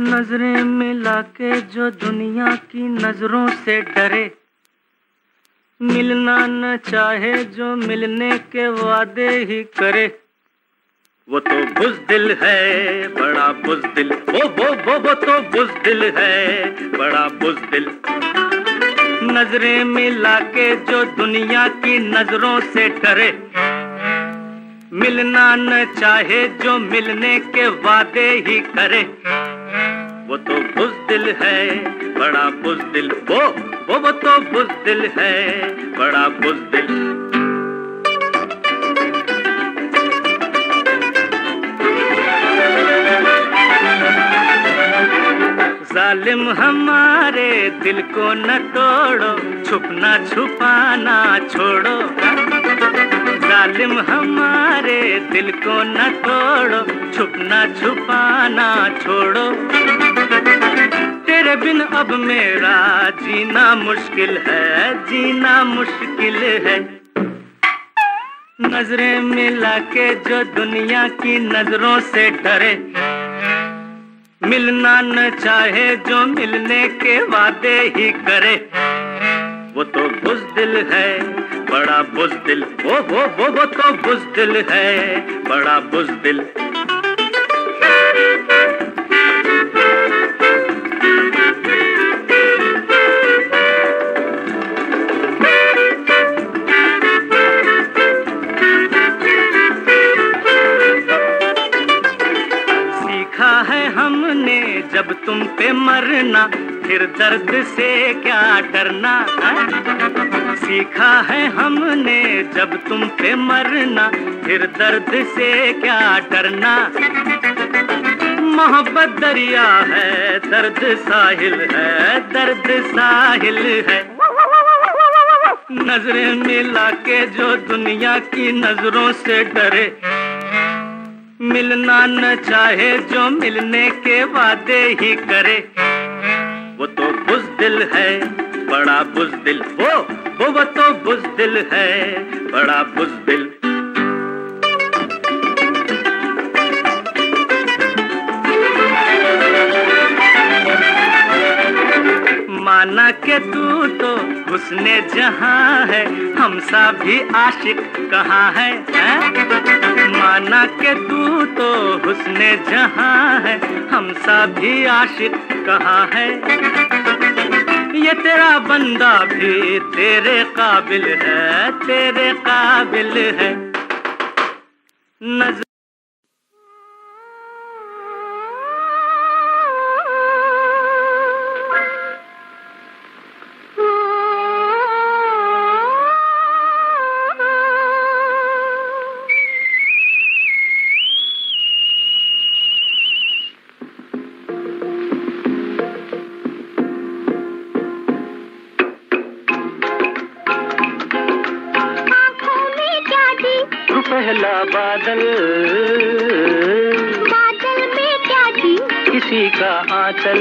नजरें मिला के जो दुनिया की नजरों से डरे, मिलना न चाहे जो मिलने के वादे ही करे, वो तो बुज़दिल है बड़ा बुज़दिल। वो तो बुज़दिल है बड़ा बुज़दिल। नजरें मिला के जो दुनिया की नजरों से डरे, मिलना न चाहे जो मिलने के वादे ही करे, वो तो बुज़दिल है बड़ा बुज़दिल। वो तो बुज़दिल है बड़ा बुज़दिल। जालिम हमारे दिल को न तोड़ो, छुपना छुपाना छोड़ो। जालिम हमारे दिल को न तोड़ो, छुपना छुपाना छोड़ो। तेरे बिन अब मेरा जीना मुश्किल है, जीना मुश्किल है। नजरें मिला के जो दुनिया की नजरों से डरे, मिलना न चाहे जो मिलने के वादे ही करे, वो तो बुज़दिल है बड़ा बुज़दिल। वो तो बुज़दिल है बड़ा बुज़दिल। सीखा है हमने जब तुम पे मरना, फिर दर्द से क्या डरना। सीखा है हमने जब तुम पे मरना, फिर दर्द से क्या डरना। मोहब्बत दरिया है, दर्द साहिल है, दर्द साहिल है। नजरें मिला के जो दुनिया की नजरों से डरे, मिलना न चाहे जो मिलने के वादे ही करे, वो तो बुज़दिल है बड़ा बुज़दिल। वो तो बुज़दिल है बड़ा बुज़दिल। माना के तू तो हुस्ने जहां है, हमसा भी आशिक कहाँ है, माना के तू तो हुस्ने जहां है, हमसा भी आशिक कहाँ है। ये तेरा बंदा भी तेरे काबिल है, तेरे काबिल है। नजर पहला बादल, बादल में क्या जी? किसी का आंचल,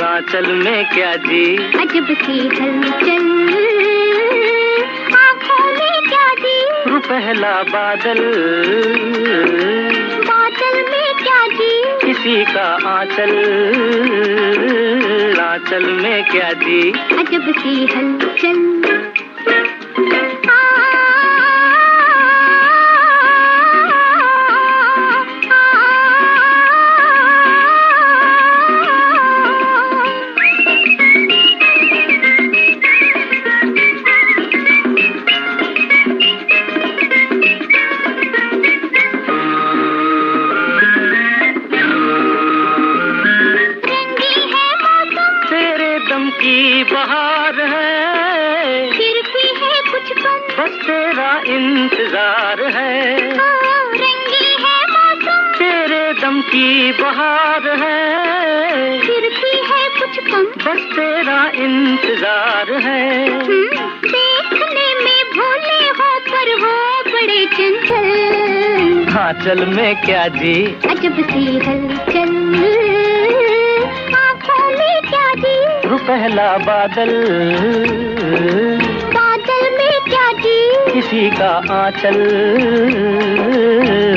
आंचल में क्या जी? अजब सी हलचल, आँखों में क्या जी? पहला बादल, बादल में क्या जी? किसी का आंचल, आंचल में क्या जी? अजब सी हलचल। की बहार है, फिर भी है कुछ कम, बस तेरा इंतजार है। रंगी है मौसम, तेरे दम की बहार है, फिर भी है कुछ कम, बस तेरा इंतजार है। देखने में भोले हो पर हो बड़े चंचल, आंचल में क्या जी? अजब सी हलचल, आँखों में क्या जी? पहला बादल, बादल में क्या जी? जी, किसी का आंचल,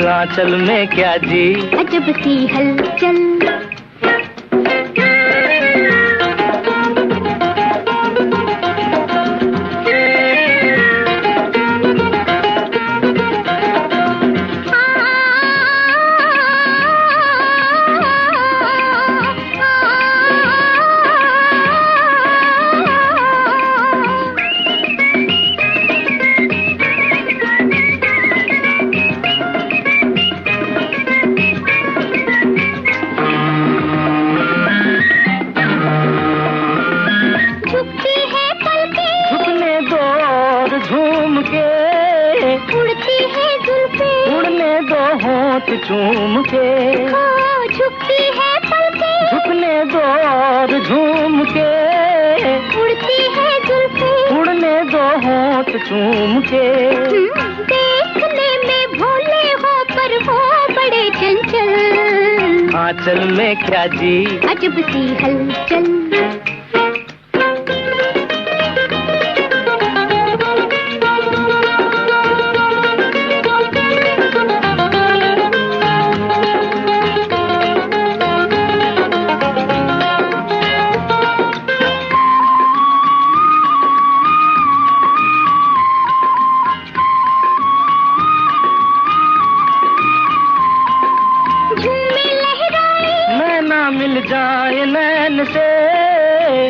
आंचल में क्या जी, अजब सी हलचल। झूम के झुकती है पलकें, झुकने दो और झूम के, उड़ती है जुल्फें, उड़ने दो होंठ चूम के। देखने में भोले हो पर हो बड़े चंचल, आंचल में क्या जी, अजब सी हलचल। मिल जाए नैन से,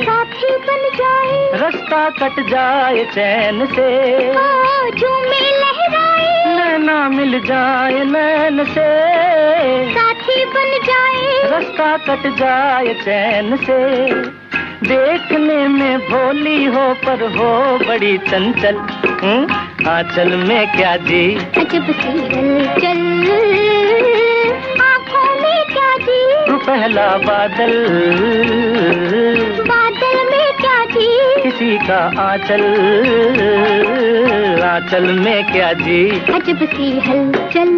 साथी बन जाए, रास्ता कट जाए चैन से। झूमे लहराए, नैना मिल जाए नैन से, साथी बन जाए, रास्ता कट जाए चैन से। देखने में भोली हो पर हो बड़ी चंचल, आंचल में क्या जी, अजब सी हलचल। पहला बादल, बादल में क्या जी, किसी का आंचल, आंचल में क्या जी, अजब सी हलचल।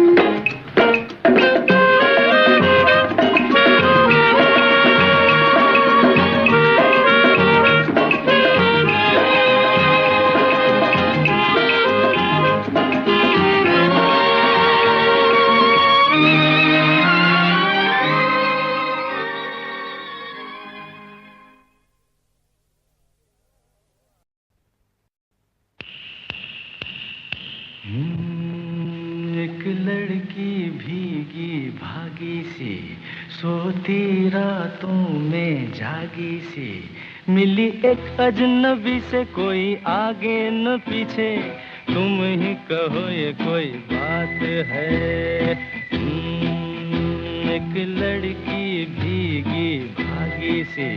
एक लड़की भीगी भागी सी, सोती रातों में जागी सी, मिली एक अजनबी से, कोई आगे न पीछे, तुम ही कहो ये कोई बात है। एक लड़की भीगी भागी सी,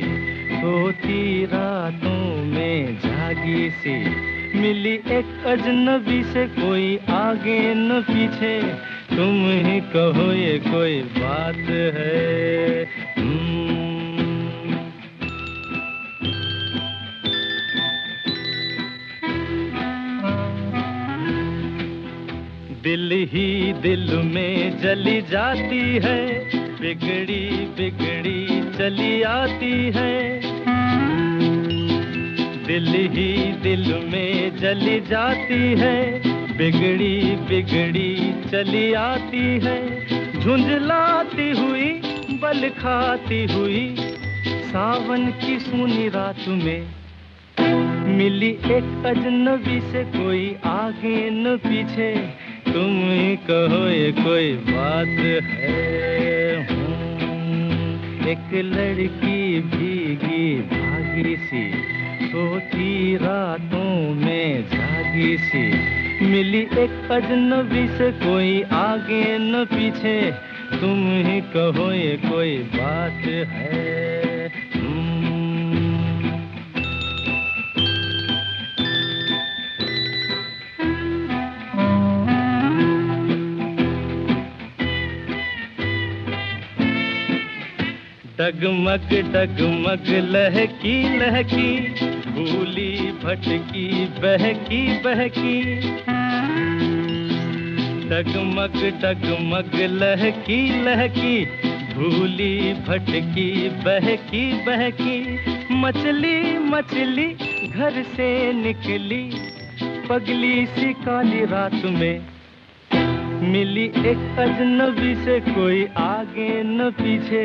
सोती रातों में जागी सी, मिली एक अजनबी से, कोई आगे न पीछे, तुम ही कहो ये कोई बात है। दिल ही दिल में जली जाती है, बिगड़ी बिगड़ी चली आती है। दिल ही दिल में जली जाती है, बिगड़ी बिगड़ी चली आती है। झुंझलाती हुई बल खाती हुई, सावन की सूनी रात में, मिली एक अजनबी से, कोई आगे न पीछे, तुम ही कहो ये कोई बात है। एक लड़की भीगी भागी सी, सोती रातों में जागी सी, मिली एक अजनबी से, कोई आगे न पीछे, तुम ही कहो ये कोई बात है। डगमग डगमग लहकी लहकी, भूली भटकी बहकी बहकी। डगमग डगमग लहकी लहकी, भूली भटकी बहकी बहकी। मछली मछली घर से निकली, पगली सी काली रात में मिली एक अजनबी से, कोई आगे न पीछे,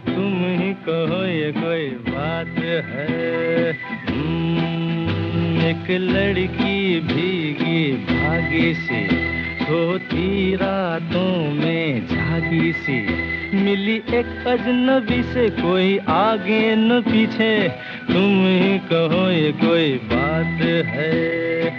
तुम ही कहो ये कोई बात है। एक लड़की भीगी भागी सी, सोती रातों में जागी सी, मिली एक अजनबी से, कोई आगे न पीछे, तुम ही कहो ये कोई बात है।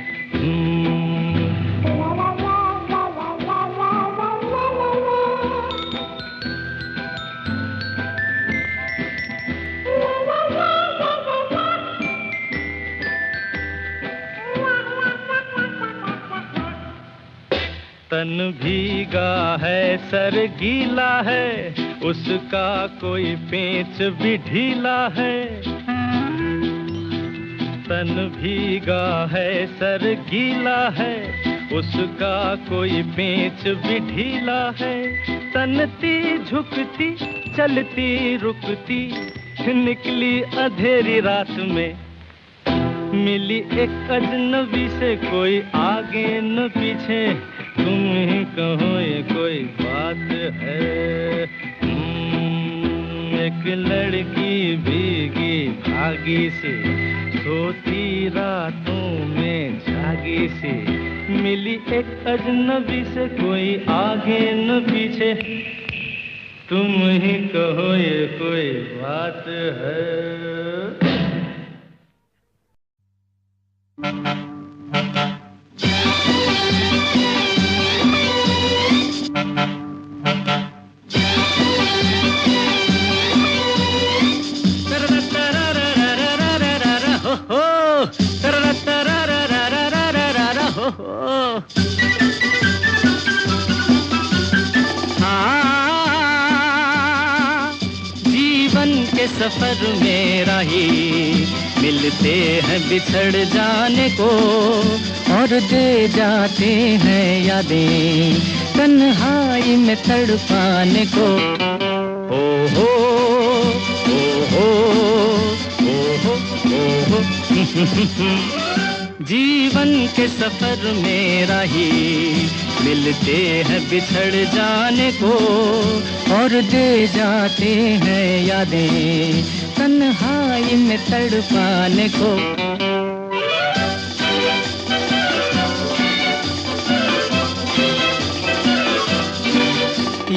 तन भीगा है सर गीला है, उसका कोई पेंच भी ढीला है। तन भीगा है सर गीला है, उसका कोई पेंच भी ढीला है। तनती झुकती चलती रुकती, निकली अंधेरी रात में, मिली एक अजनबी से, कोई आगे न पीछे, तुम ही कहो ये कोई बात है। एक लड़की भीगी भागी सी, सोती रातों में जागी सी, मिली एक अजनबी से, कोई आगे न पीछे, तुम ही कहो ये कोई बात है। जीवन के सफर में राही मिलते हैं बिछड़ जाने को, और दे जाते हैं यादें तन्हाई में तड़पाने को। ओ हो ओ हो ओ हो ओ हो जीवन के सफर में राही मिलते हैं बिछड़ जाने को, और दे जाते हैं यादें तन्हाई में तड़पाने को।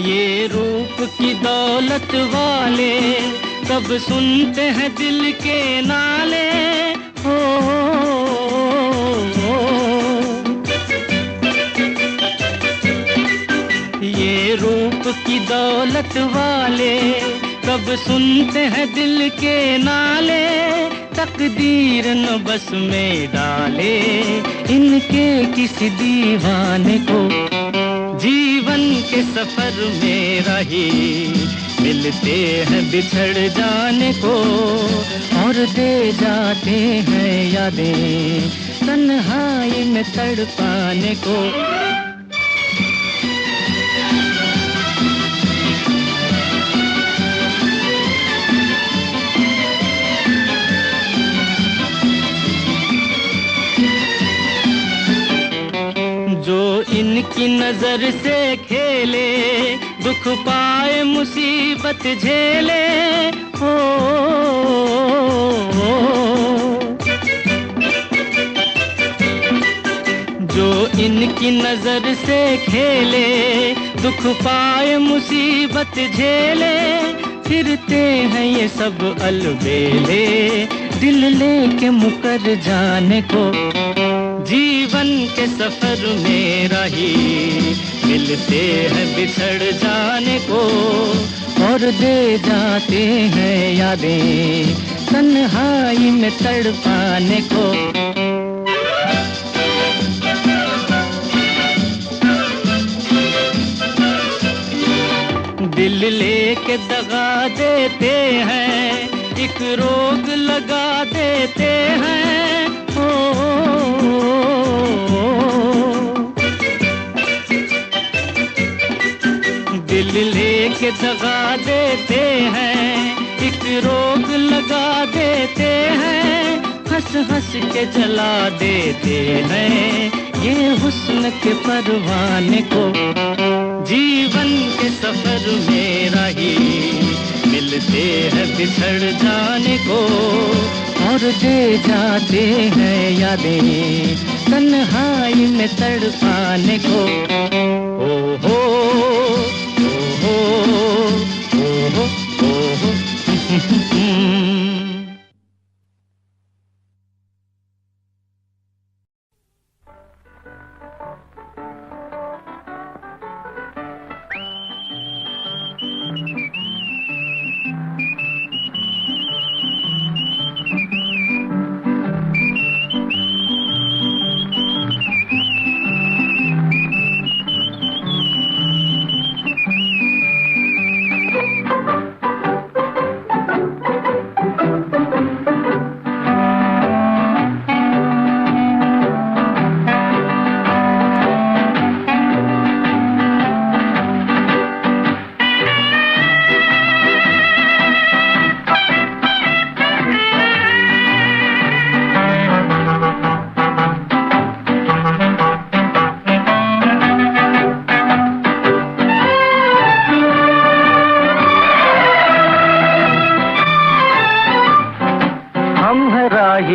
ये रूप की दौलत वाले कब सुनते हैं दिल के नाले, हो ये रूप की दौलत वाले कब सुनते हैं दिल के नाले, तकदीर न बस में डाले इनके किसी दीवाने को। जीवन के सफर में राही मिलते हैं बिछड़ जाने को, और दे जाते हैं यादें तन्हाई में तड़पाने को। जो इनकी नजर से खेले, दुख पाए मुसीबत झेले, हो जो इनकी नजर से खेले, दुख पाए मुसीबत झेले, फिरते हैं ये सब अलबेले दिल लेके मुकर जाने को। जीवन के सफर में राही मिलते हैं बिछड़ जाने को, और दे जाते हैं यादें तन्हाई में तड़पाने को। दिल लेके दगा देते हैं, एक रोग लगा देते हैं, दिल लेके दगा देते हैं, एक रोग लगा देते हैं, हंस हंस के जला देते हैं ये हुस्न के परवाने को। जीवन के सफर में राही मिलते हैं बिछड़ जाने को, और दे जाते हैं यादें तन्हाई में तड़पाने को। ओ हो ओ हो ओ हो ओ हो।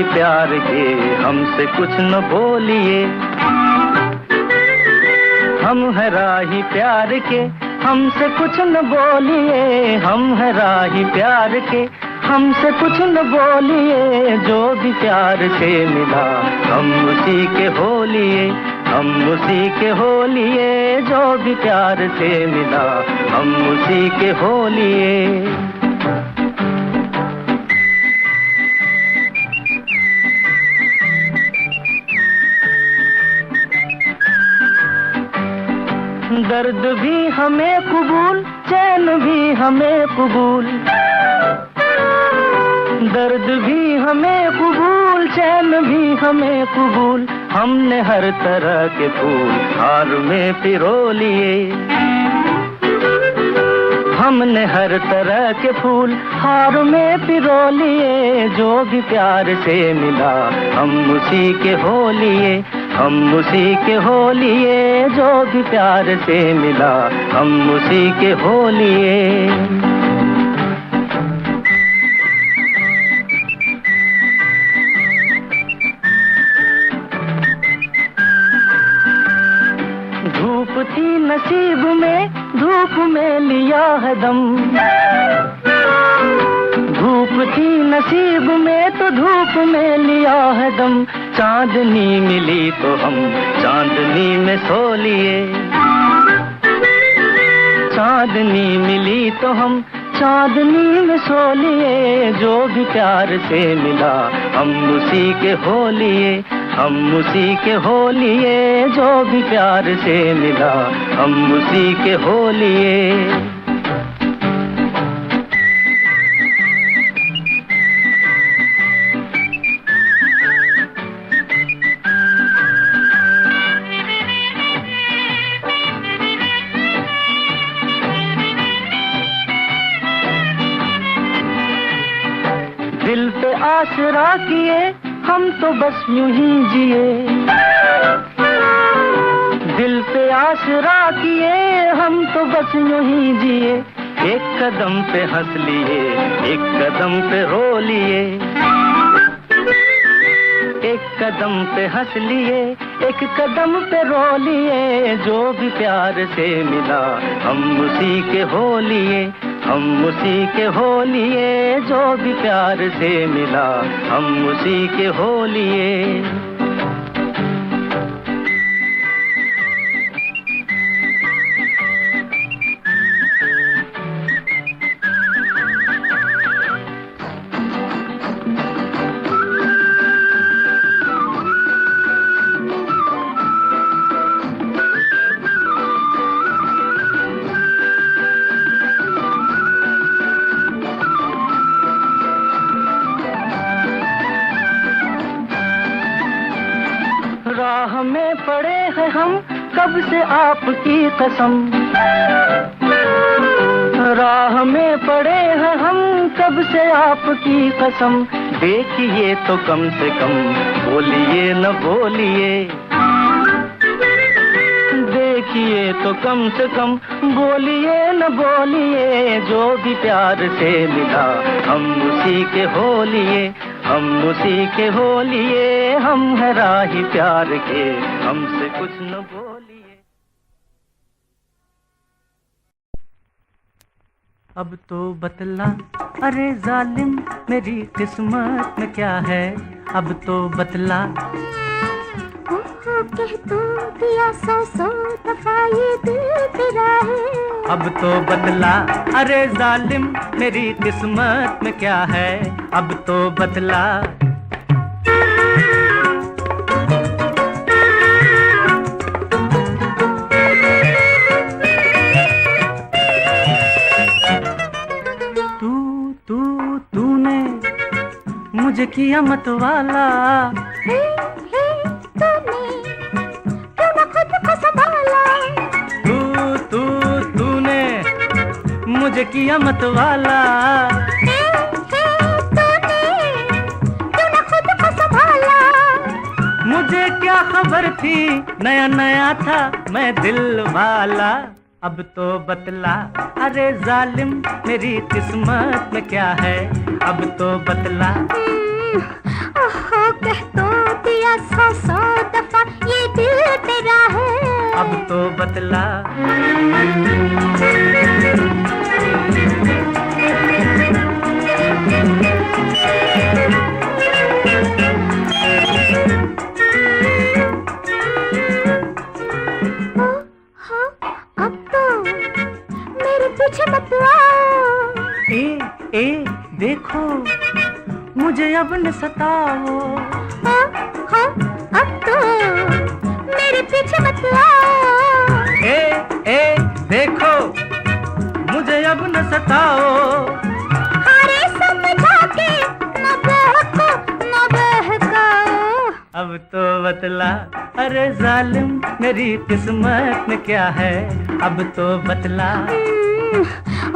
प्यार के हमसे कुछ न बोलिए, हम है राही प्यार के हमसे कुछ न बोलिए, हम है राही प्यार के हमसे कुछ न बोलिए। जो भी प्यार से मिला हम उसी के हो लिए, हम उसी के हो लिए। जो भी प्यार से मिला हम उसी के हो लिए। दर्द भी हमें कबूल, चैन भी हमें कबूल, दर्द भी हमें कबूल, चैन भी हमें कबूल। हमने हर तरह के फूल हार में पिरो लिए, हमने हर तरह के फूल हार में पिरो लिए। जो भी प्यार से मिला हम उसी के हो लिए, हम उसी के हो लिए। जो भी प्यार से मिला हम उसी के हो लिए। धूप थी नसीब में, धूप में लिया है दम, धूप थी नसीब में तो धूप में लिया है दम। चांदनी मिली तो हम चांदनी में सो लिए, चांदनी मिली तो हम चांदनी में सो लिए। जो भी प्यार से मिला हम उसी के हो लिए, हम उसी के हो लिए। जो भी प्यार से मिला हम उसी के हो लिए। दिल पे आसरा किए हम तो बस यूं ही जिए, दिल पे आसरा किए हम तो बस यूं ही जिए। एक कदम पे हंस लिए, एक कदम पे रो लिए, एक कदम पे हंस लिए, एक कदम पे रो लिए। जो भी प्यार से मिला हम उसी के हो लिए, हम उसी के हो लिए। जो भी प्यार से मिला हम उसी के हो लिए। राह में पड़े हैं हम कब से आपकी कसम, राह में पड़े हैं हम कब से आपकी कसम। देखिए तो कम से कम बोलिए न बोलिए, देखिए तो कम से कम बोलिए न बोलिए, जो भी प्यार से मिला हम उसी के हो लिए, हम उसी के हो लिए, हम है राही प्यार के, हमसे कुछ न बोलिए। अब तो बतला अरे जालिम मेरी किस्मत में क्या है, अब तो बतला। कह तो दिया सौ दफा ये दिल तेरा है, अब तो बतला अरे जालिम मेरी किस्मत में क्या है, अब तो बतला। तूने मुझे किया मतवाला, तूने मुझे किया मतवाला, मुझे क्या खबर थी नया नया था मैं दिल वाला, अब तो बतला अरे जालिम मेरी किस्मत में क्या है, अब तो बतला। ओहो कह तो दिया सौ दफा ये दिल तेरा है, अब तो बतला। अब तो मेरे पीछे मत आओ, ए देखो मुझे अब न सताओ, अब तो मेरे पीछे मत आओ, ए देखो मुझे अब न सताओ, अरे समझा के न बहकाओ, अब तो बतला अरे जालिम मेरी किस्मत में क्या है, अब तो बतला।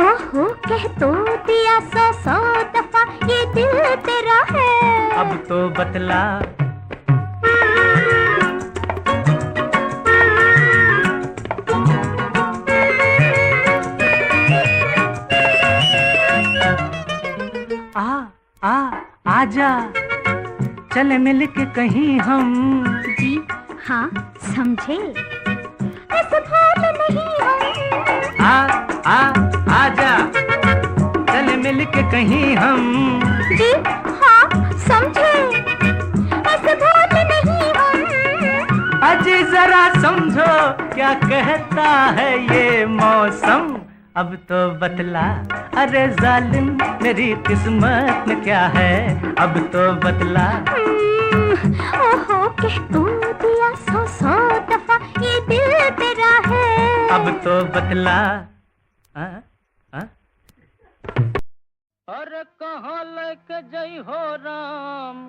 ओहो कह तो दिया सौ दफा ये दिल तेरा है, अब तो बतला। आजा चले मिल के कहीं हम, जी हाँ समझे, ऐसे भाव नहीं हम, आजा चले मिल के कहीं हम, जी हाँ समझे, ऐसे भाव नहीं हम, अजी जरा समझो क्या कहता है ये मौसम, अब तो बतला अरे जालिम मेरी किस्मत में क्या है, अब तो बतला। ओहो कह तो दिया सौ दफा ये दिल तेरा है, अब तो बतला। अरे कहाँ लेके जई हो राम,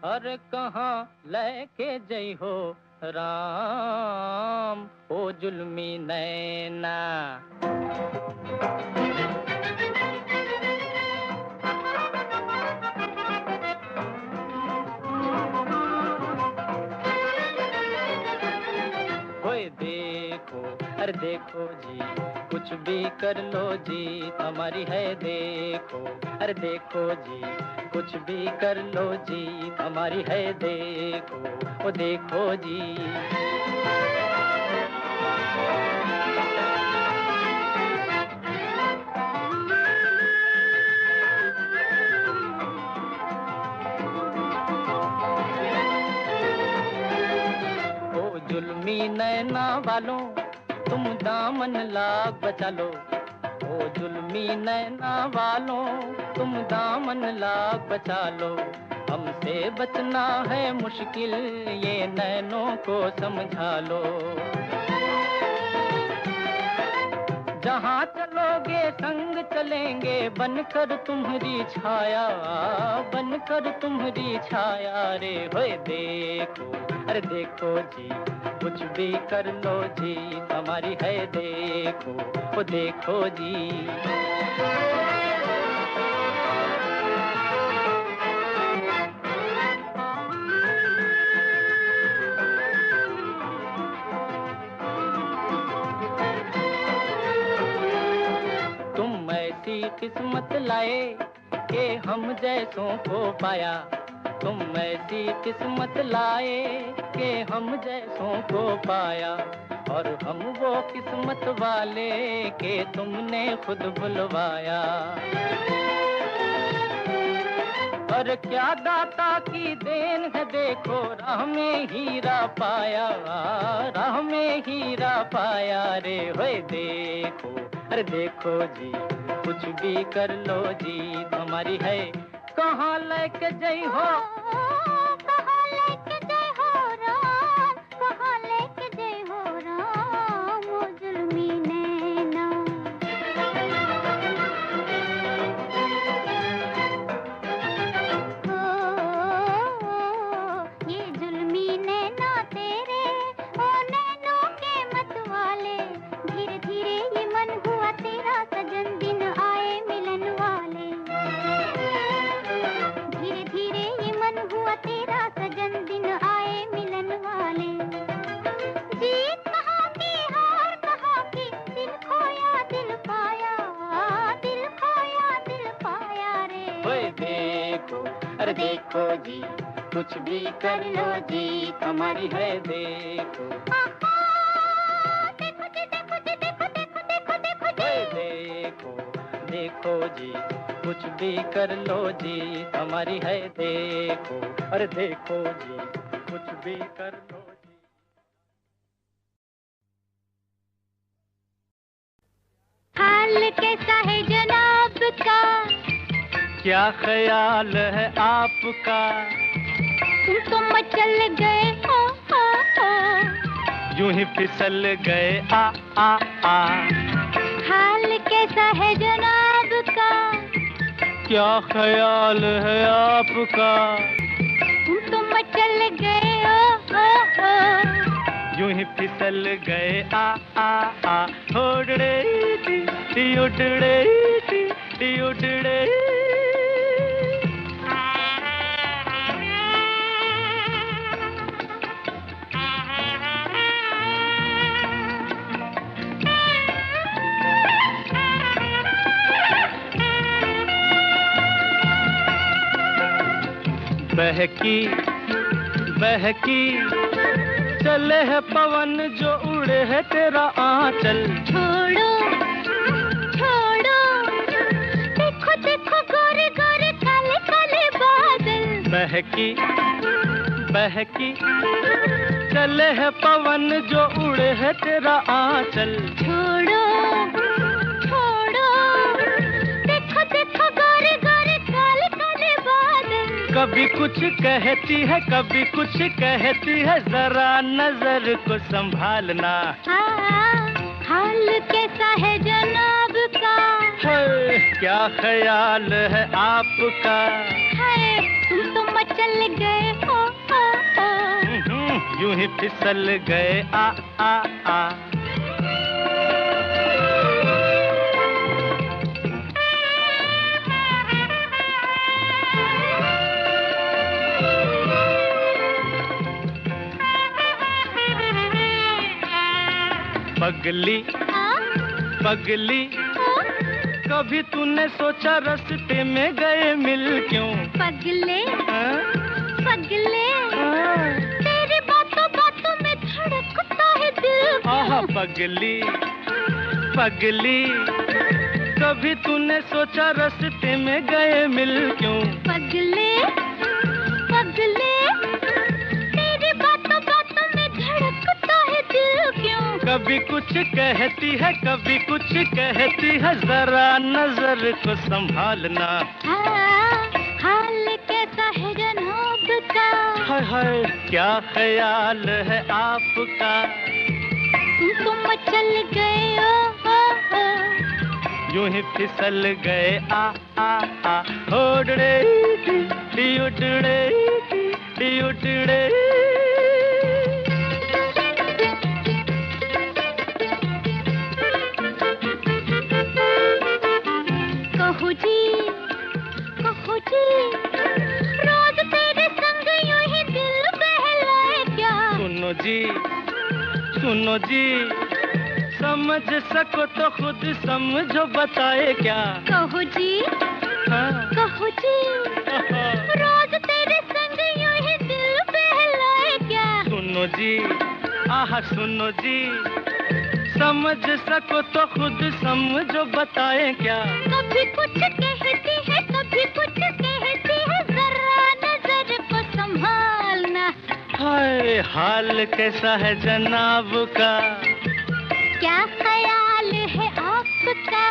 अरे कहाँ लेके जई हो राम, ओ जुल्मी नैना। देखो अरे देखो जी कुछ भी कर लो जी हमारी है, देखो अरे देखो जी कुछ भी कर लो जी हमारी है, देखो ओ देखो जी। जुल्मी नैना वालों तुम दामन लाग बचा लो, ओ जुल्मी नैना वालों तुम दामन लाग बचा लो, हमसे बचना है मुश्किल ये नैनों को समझा लो। जहाँ चलोगे संग चलेंगे बनकर तुम्हारी छाया, बनकर तुम्हारी छाया रे होए, देखो अरे देखो जी कुछ भी कर लो जी हमारी है, देखो ओ देखो जी। किस्मत लाए कि हम जैसों को पाया। तुम ऐसी किस्मत लाए कि हम जैसों को पाया। और हम वो किस्मत वाले कि तुमने खुद बुलवाया। और क्या दाता की देन है देखो, राह में हीरा पाया, राह में हीरा पाया रे। होए देखो, अरे देखो जी, कुछ भी कर लो जी, हमारी है। कहाँ लेके जई हो, कहाँ लेके जय हो राम, कहाँ लेके जय हो राम, ओ जुल्मी नैना। ये जुल्मी नैना तेरे, ओ नैनों के मत वाले। धीरे धीरे ये मन हुआ तेरा सजन, दिन आए मिलन वाले। धीरे धीरे ये मन हुआ तेरा सजन, दिन आए मिलन वाले। जीत कहाँ की हार कहाँ की, दिल खोया दिल पाया, दिल खोया दिल पाया रे। होए देखो, अरे देखो जी, कुछ भी कर लो जी, हमारी है देखो। देखो जी, देखो जी, देखो देखो देखो देखो जी। होए देखो, देखो जी, कुछ भी कर लो जी, हमारी है देखो। अरे देखो जी, कुछ भी कर लो जी। हाल कैसा है जनाब का, क्या ख्याल है आपका, तुम तो मचल गए हो, यूं ही फिसल गए आ आ आ। हाल कैसा है जनाब का, क्या ख्याल है आपका, तुम तो मचल गए हो, यूं ही फिसल गए आ आ आ। उड़ड़े टी उड़ड़े टी उड़ड़े। बहकी बहकी चले है पवन, जो उड़े है तेरा आंचल। छोड़ो छोड़ो, देखो देखो गोरे गोरे काले काले बादल। बहकी बहकी चले है पवन, जो उड़े है तेरा आंचल। छोड़ो छोड़ो, देखो देखो गोरे गोरे काले काले बादल। कभी कुछ कहती है, कभी कुछ कहती है, जरा नजर को संभालना। हाल कैसा है जनाब का, है, क्या ख्याल है आपका, है तुम तो मचल गए हो, यूं ही फिसल गए आ आ आ। पगली पगली, कभी तूने सोचा रास्ते में गए मिल क्यों। पगले पगले, तेरी बातों बातों में धड़कता है दिल। आहा पगली पगली, कभी तूने सोचा रास्ते में गए मिल क्यों। पगले पगले, तेरी बातों बातों में धड़कता है दिल क्यों। कभी कुछ कहती है, कभी कुछ कहती है, जरा नजर को संभालना। हाल कैसा है जनाब का, हाय हाय क्या ख्याल है आपका, तुम तो मचल गए हो, यूं ही फिसल गए आ आ आ। उड़ड़े टी उड़ड़े टी उड़ड़े। कहो जी रोज तेरे संग यूं ही दिल बहलाए क्या। सुनो जी सुनो जी, समझ सको तो खुद समझो, बताए क्या? कहो जी, हाँ? कहो जी, रोज तेरे संग यूं ही दिल बहलाए क्या? सुनो जी, आहा सुनो जी, समझ सको तो खुद समझो, बताए क्या? कभी कुछ कहती है, कभी कुछ कहती है, जरा नजर को संभालना। हाय हाल कैसा है जनाब का? क्या ख्याल है आपका?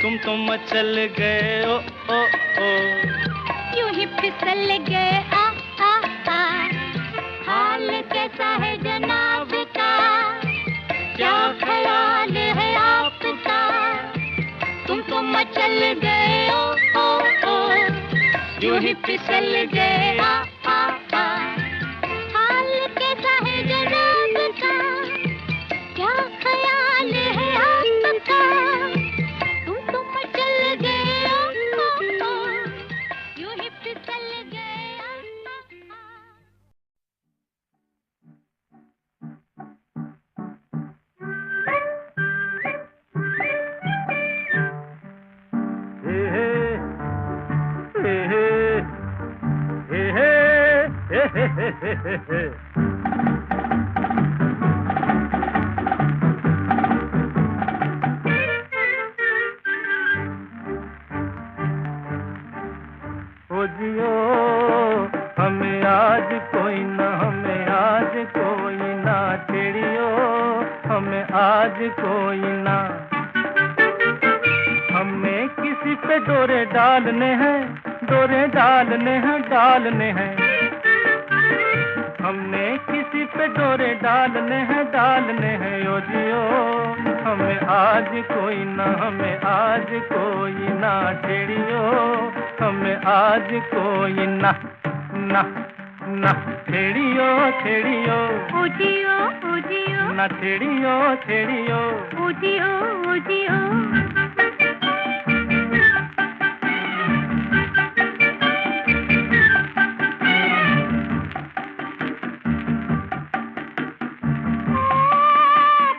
तुम तो मचल गए ओ ओ ओ, यूं ही फिसल गए आ आ आ। हाल कैसा है जनाब का? क्या ख्याल है आपका? तुम तो मचल गए ओ ओ ओ, यूं ही फिसल गए आ आ आ। हाल कैसा है जनाब का? क्या ख्याल है आपका? तुम तो मचल गए ओ ओ ओ, यूं ही फिसल गए आ आ आ। ओ जियो हमें आज कोई ना, हमें आज कोई ना छेड़ियो, हमें आज कोई ना। हमें किसी पे डोरे डालने हैं, डोरे डालने हैं, डालने हैं। हमने किसी पे डोरे डालने हैं, डालने हैं। ओ जियो हमें आज कोई ना, हमें आज कोई ना छेड़ियो, हमें आज कोई ना ना ना छेड़ियो छेड़ियो। उजियो उजियो, ना छेड़ियो छेड़ियो। उजियो उजियो।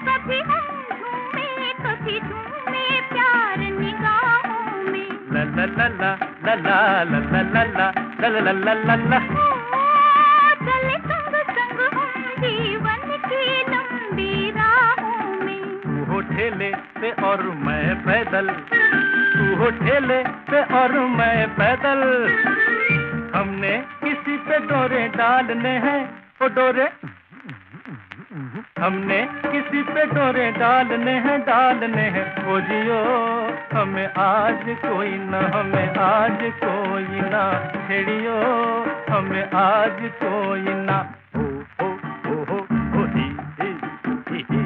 कभी हम झूमे, कभी झूमे प्यार निगाहों में। ला ला ला ला ला ला ला ला ला ला ला ला ला ला ला। चले संग संग हम जीवन की लंबी राहों में। तू हो ठेले पे और मैं पैदल, तू हो ठेले पे और मैं पैदल। हमने किसी पे डोरे डालने हैं, ओ डोरे। हमने किसी पे डोरे डालने हैं, डालने हैं। ओ जियो हमें आज कोई ना, हमें आज कोई ना छेड़ियो, हमें आज कोई ना। हो हो हो हो ही ही हो ही ही।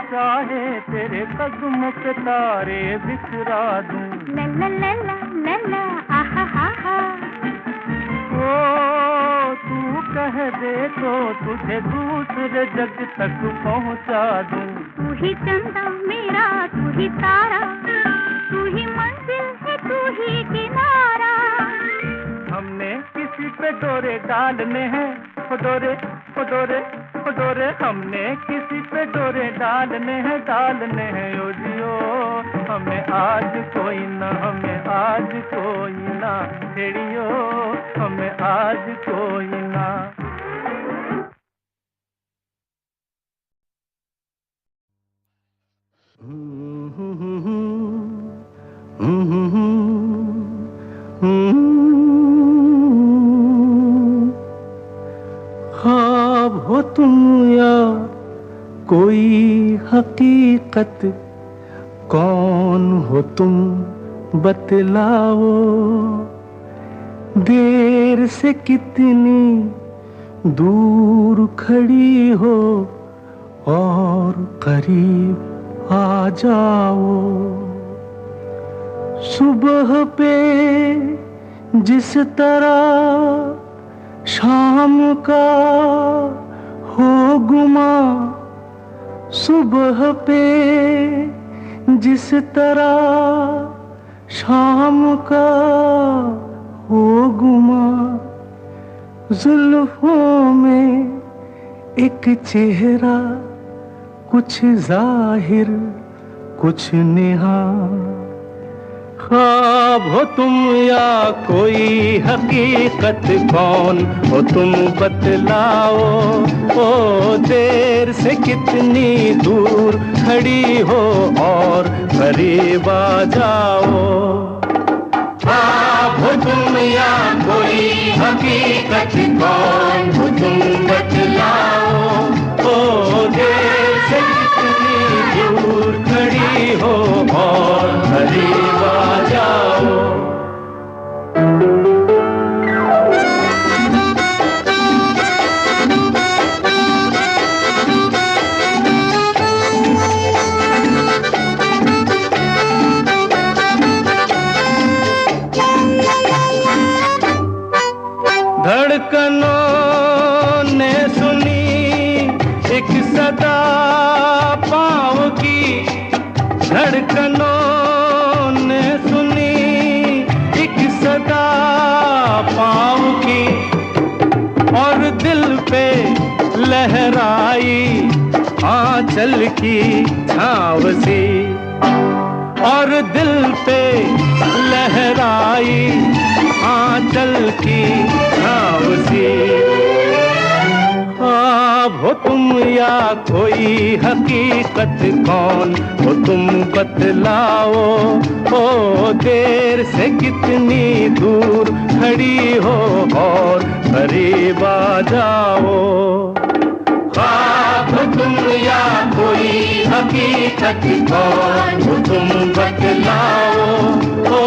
चाहे तेरे कदमों पे तारे बिखरा दूं। ला ला ला ला ला ला, आहा हा हा। ओ तू कह दे तो तुझे दूसरे जग तक पहुंचा दूं। तू ही चंदा मेरा, तू ही तारा, तू ही मंजिल है, तू ही किनारा। हमने किसी पे डोरे डालने हैं, ओ डोरे ओ डोरे ओ डोरे। हमने किसी पे डोरे डालने हैं, डालने हैं। ओ जियो हमें आज कोई ना, हमें आज कोई ना छेड़ियो, हमें आज कोई ना। ख्वाब हो तुम या कोई हकीकत, कौन हो तुम बतलाओ। देर से कितनी दूर खड़ी हो और करीब आ जाओ। सुबह पे जिस तरह शाम का हो गुमा, सुबह पे जिस तरह शाम का हो गुमा, जुल्फों में एक चेहरा कुछ जाहिर कुछ नेहा। ख्वाब हो तुम या कोई हकीकत, कौन हो तुम बतलाओ। ओ देर से कितनी दूर खड़ी हो और करीब आ जाओ। ख्वाब हो तुम या कोई हकीकत, कौन हो तुम बतलाओ। ओ देर से कितनी दूर खड़ी हो और करीब आ जाओ। धड़कनों ने सुनी एक सदा पाँव की, धड़कनों ने सुनी एक सदा पाँव की, और दिल पे लहराई आंचल की छाँव सी, और दिल पे लहराई आंचल की छाँव सी। ख्वाब हो तुम या कोई हकीकत, कौन हो तुम बतलाओ। ओ देर से कितनी दूर खड़ी हो और करीब आ जाओ। ख्वाब हो तुम या कोई हकीकत, कौन हो तुम बतलाओ। ओ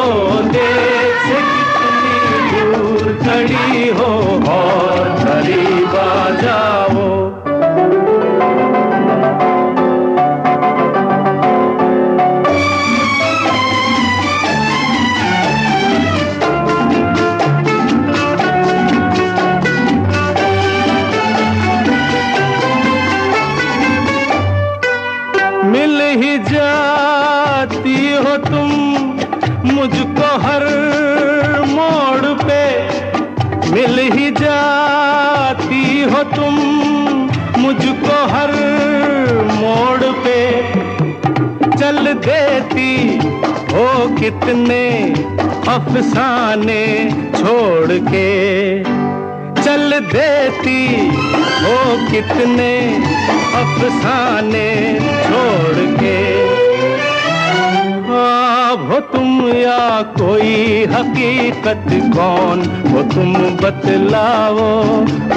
देर से कितनी दूर खड़ी हो और करीब आ जाओ। मिल ही जाती हो तुम मुझको हर मोड़ पे, मिल ही जाती हो तुम मुझको हर मोड़ पे। चल देती हो कितने अफसाने छोड़ के, चल देती हो कितने अफसाने छोड़ के। ख्वाब हो तुम या कोई हकीकत, कौन हो तुम बतलाओ।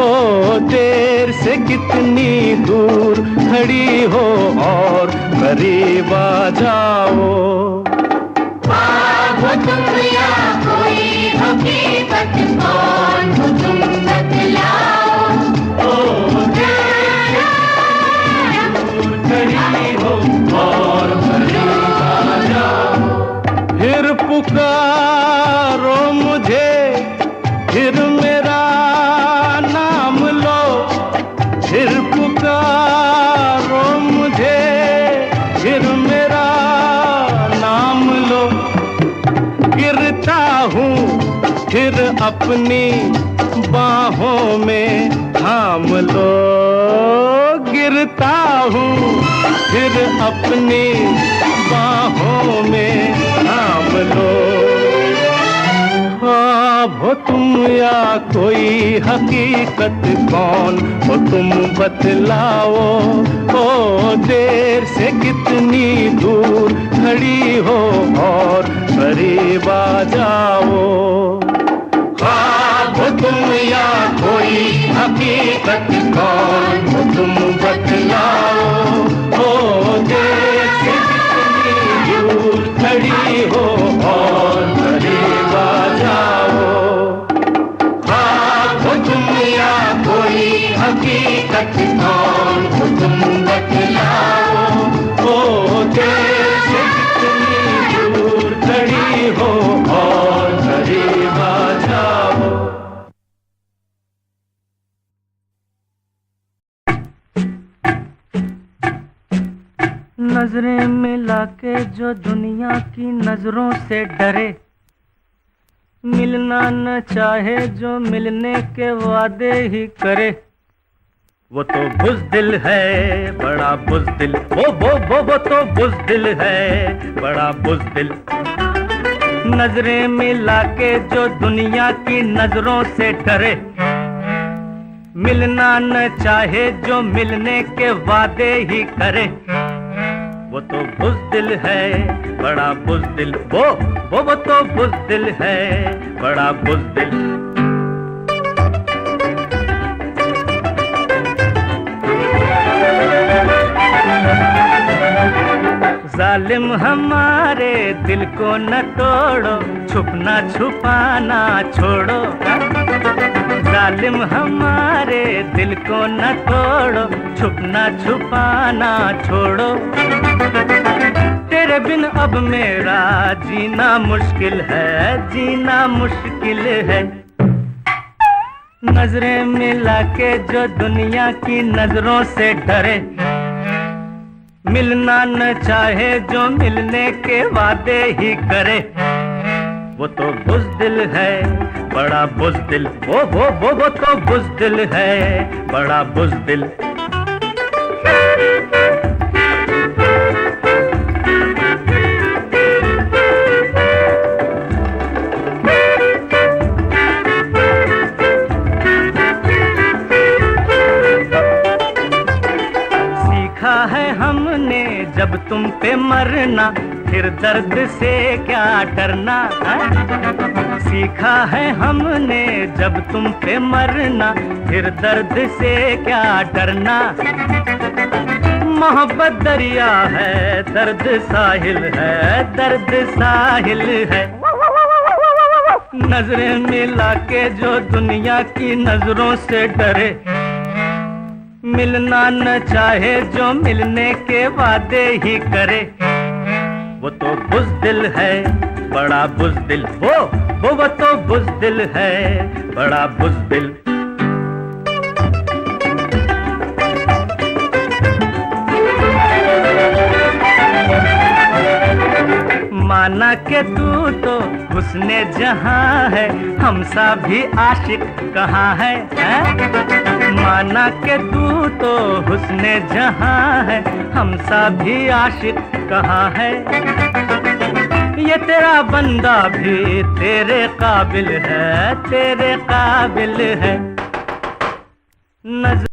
ओ देर से कितनी दूर खड़ी हो और करीब आ जाओ। ख्वाब हो तुम या कोई हकीकत, कौन हो तुम बतलाओ। ओ देर से दूर खड़ी हो और करीब आ जाओ। फिर पुकारो मुझे, फिर मेरा नाम लो, फिर पुकारो मुझे, फिर मेरा नाम लो। गिरता हूँ फिर अपनी बाहों में थाम लो, गिरता हूँ फिर अपनी बाहों में थाम लो। ख्वाब हो तुम या कोई हकीकत, कौन हो तुम बतलाओ। ओ देर से कितनी दूर खड़ी हो और करीब आ जाओ। ख्वाब हो तुम या कोई हकीकत, कौन हो तुम बतलाओ। ओ देर से कितनी दूर खड़ी हो और करीब आ जाओ। ख्वाब हो तुम या कोई हकीकत, कौन हो तुम नजरें मिला के जो दुनिया की नजरों से डरे, मिलना न चाहे जो मिलने के वादे ही करे, वो तो बुज़दिल है बड़ा बुज़दिल। वो तो बुज़दिल है बड़ा बुज़दिल। नजरें मिला के जो दुनिया की नजरों से डरे, मिलना न चाहे जो मिलने के वादे ही करे, वो तो बुज़दिल है बड़ा बुज़दिल। वो तो बुज़दिल है बड़ा बुज़दिल। जालिम हमारे दिल को न तोड़ो, छुपना छुपाना छोड़ो। जालिम हमारे दिल को न तोड़ो, छुपना छुपाना छोड़ो। तेरे बिन अब मेरा जीना मुश्किल है, जीना मुश्किल है। नजरें मिला के जो दुनिया की नजरों से डरे, मिलना न चाहे जो मिलने के वादे ही करे, वो तो बुज़दिल है बड़ा बुज़दिल। वो तो बुज़दिल है बड़ा बुज़दिल। सीखा है हमने जब तुम पे मरना, फिर दर्द से क्या डरना। सीखा है हमने जब तुम पे मरना, फिर दर्द से क्या डरना। मोहब्बत दरिया है, दर्द साहिल है, दर्द साहिल है। नजरें मिला के जो दुनिया की नजरों से डरे, मिलना न चाहे जो मिलने के वादे ही करे, वो तो बुज़दिल है बड़ा बुज़दिल। वो तो बुज़दिल है बड़ा बुज़दिल। माना के तू तो हुस्ने जहां है, हमसा भी आशिक कहाँ है, माना के तू तो हुस्ने जहां है, हमसा भी आशिक कहाँ है। ये तेरा बंदा भी तेरे काबिल है, तेरे काबिल है। नजर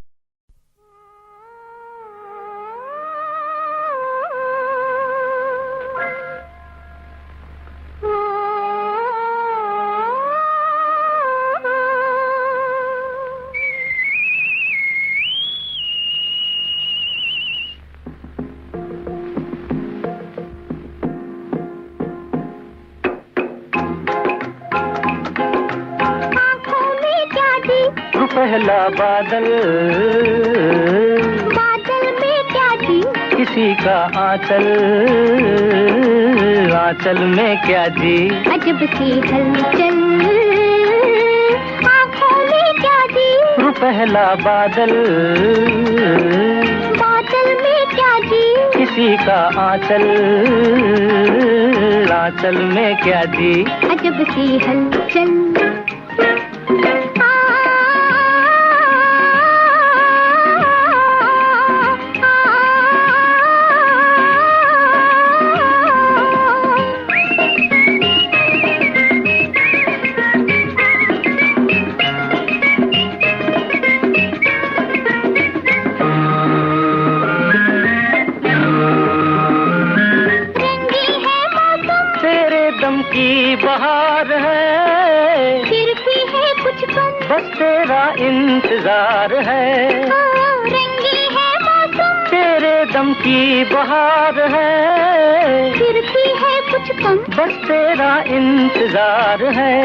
पहला बादल, बादल में क्या जी, किसी का आंचल, आंचल में क्या जी। अजब सी हलचल आँखों में क्या जी। पहला बादल, बादल में क्या जी, किसी का आंचल, आंचल में क्या जी। अजब सी हलचल की बहार है, फिर भी है कुछ कम, बस तेरा इंतजार है। रंगी है मौसम, तेरे दम की बहार है, फिर भी है कुछ कम, बस तेरा इंतजार है।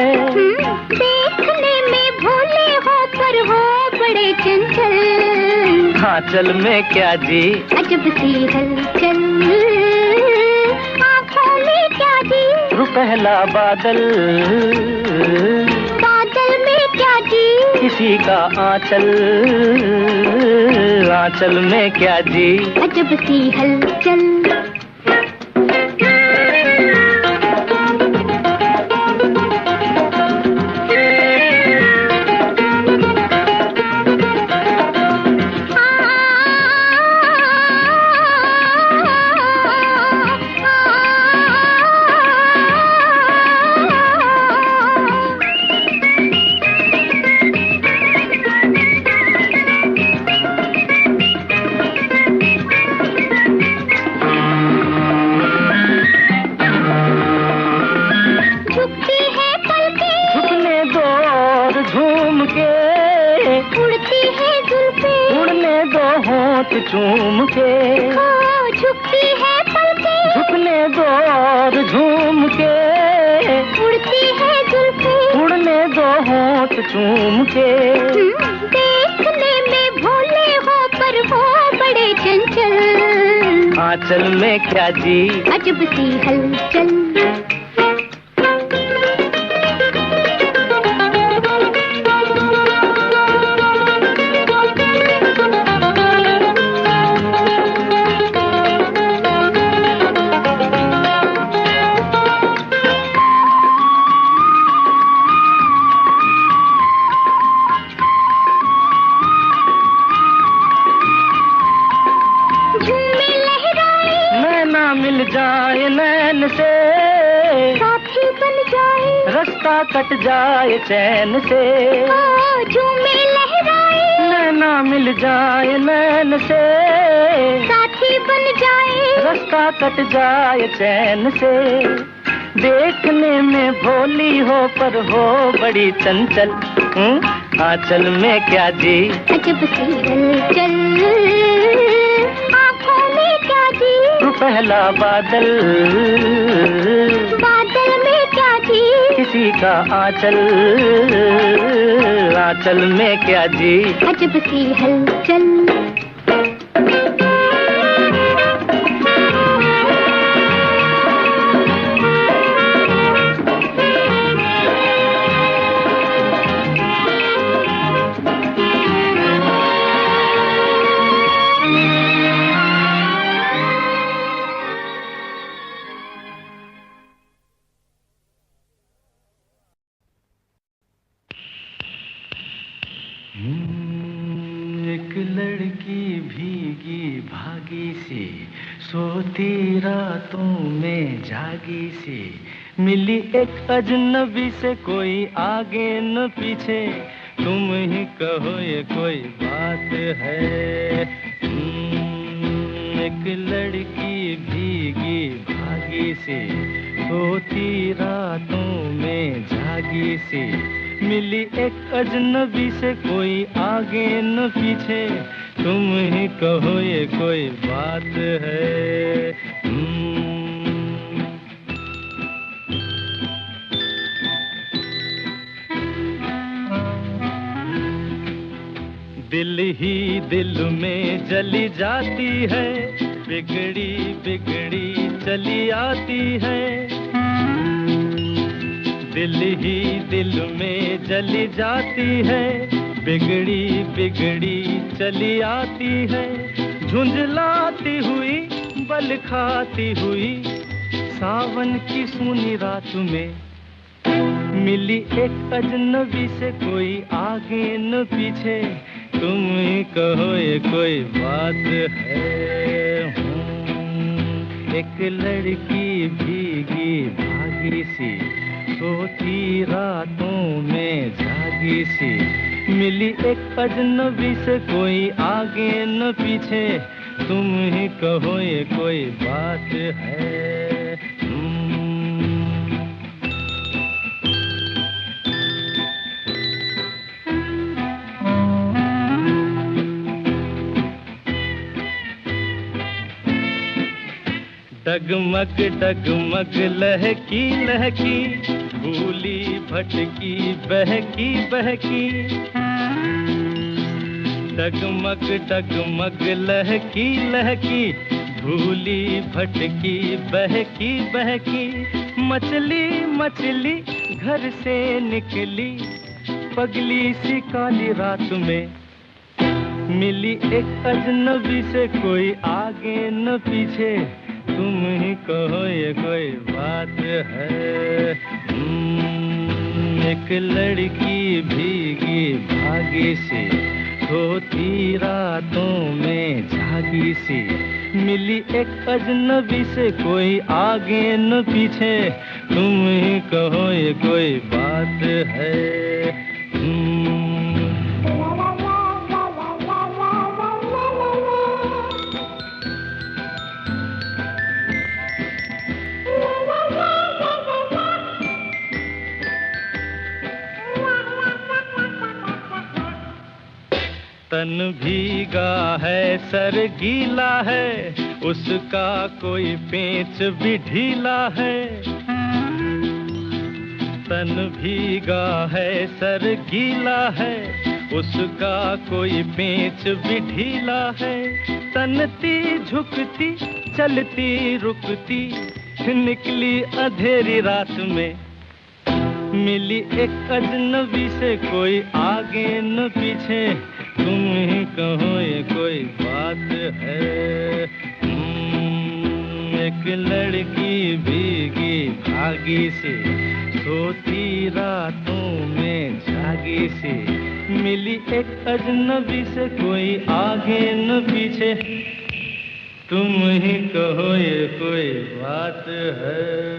देखने में भोले हो पर हो बड़े चंचल, आंचल में क्या जी। अजब सी हलचल आँखों में क्या जी। पहला बादल, बादल में क्या जी, किसी का आंचल, आंचल में क्या जी। अजब सी हलचल झूम के झुकती है पलकें, झुकने दो और झूम के उड़ती है जुल्फें, उड़ने दो होंठ चूम के। देखने में भोले हो पर वो बड़े चंचल, आंचल में क्या जी अजब सी हलचल। मिल जाए नैन से, साथी बन जाए, रास्ता कट जाए चैन से। झूमे लहराए, नैना मिल जाए नैन से, साथी बन जाए, रास्ता कट जाए चैन से। देखने में भोली हो पर हो बड़ी चंचल, आंचल में क्या जी अजब सी हलचल। तू पहला बादल, बादल में क्या जी किसी का आंचल, आंचल में क्या जी अजब सी हलचल। एक लड़की भीगी भागी सी, सोती रातों में जागी सी, मिली एक अजनबी से कोई आगे न पीछे, तुम ही कहो ये कोई बात है। एक लड़की भीगी भागी सी, सोती रातों में जागी सी, मिली एक अजनबी से कोई आगे न पीछे, तुम ही कहो ये कोई बात है। दिल ही दिल में जली जाती है, बिगड़ी बिगड़ी चली आती है। दिल ही दिल में जली जाती है, बिगड़ी बिगड़ी चली आती है। झुंझलाती हुई बल खाती हुई, सावन की सूनी रात में मिली एक अजनबी से कोई आगे न पीछे, तुम ही कहो ये कोई बात है। एक लड़की भीगी भागी सी, सोती रातों में जागी सी, मिली एक अजनबी से कोई आगे न पीछे, तुम ही कहो ये कोई बात है। डगमग डगमग लहकी लहकी, भूली भटकी बहकी बहकी। डगमग डगमग लहकी लहकी, भूली भटकी बहकी बहकी। मछली मछली घर से निकली, पगली सी काली रात में, मिली एक अजनबी से कोई आगे न पीछे, तुम ही कहो ये कोई बात है। एक लड़की भीगी भागी सी, सोती रातों में जागी सी, मिली एक अजनबी से, कोई आगे न पीछे, तुम ही कहो ये कोई बात है। तन भीगा है सर गीला है, उसका कोई पेंच भी ढीला है। तन भीगा है सर गीला है, उसका कोई पेंच भी ढीला है। तनती झुकती चलती रुकती, निकली अंधेरी रात में, मिली एक अजनबी से, कोई आगे न पीछे, तुम ही कहो ये कोई बात है। एक लड़की भीगी भागी सी, सोती रातों में जागी सी, मिली एक अजनबी से, कोई आगे न पीछे, तुम ही कहो ये कोई बात है।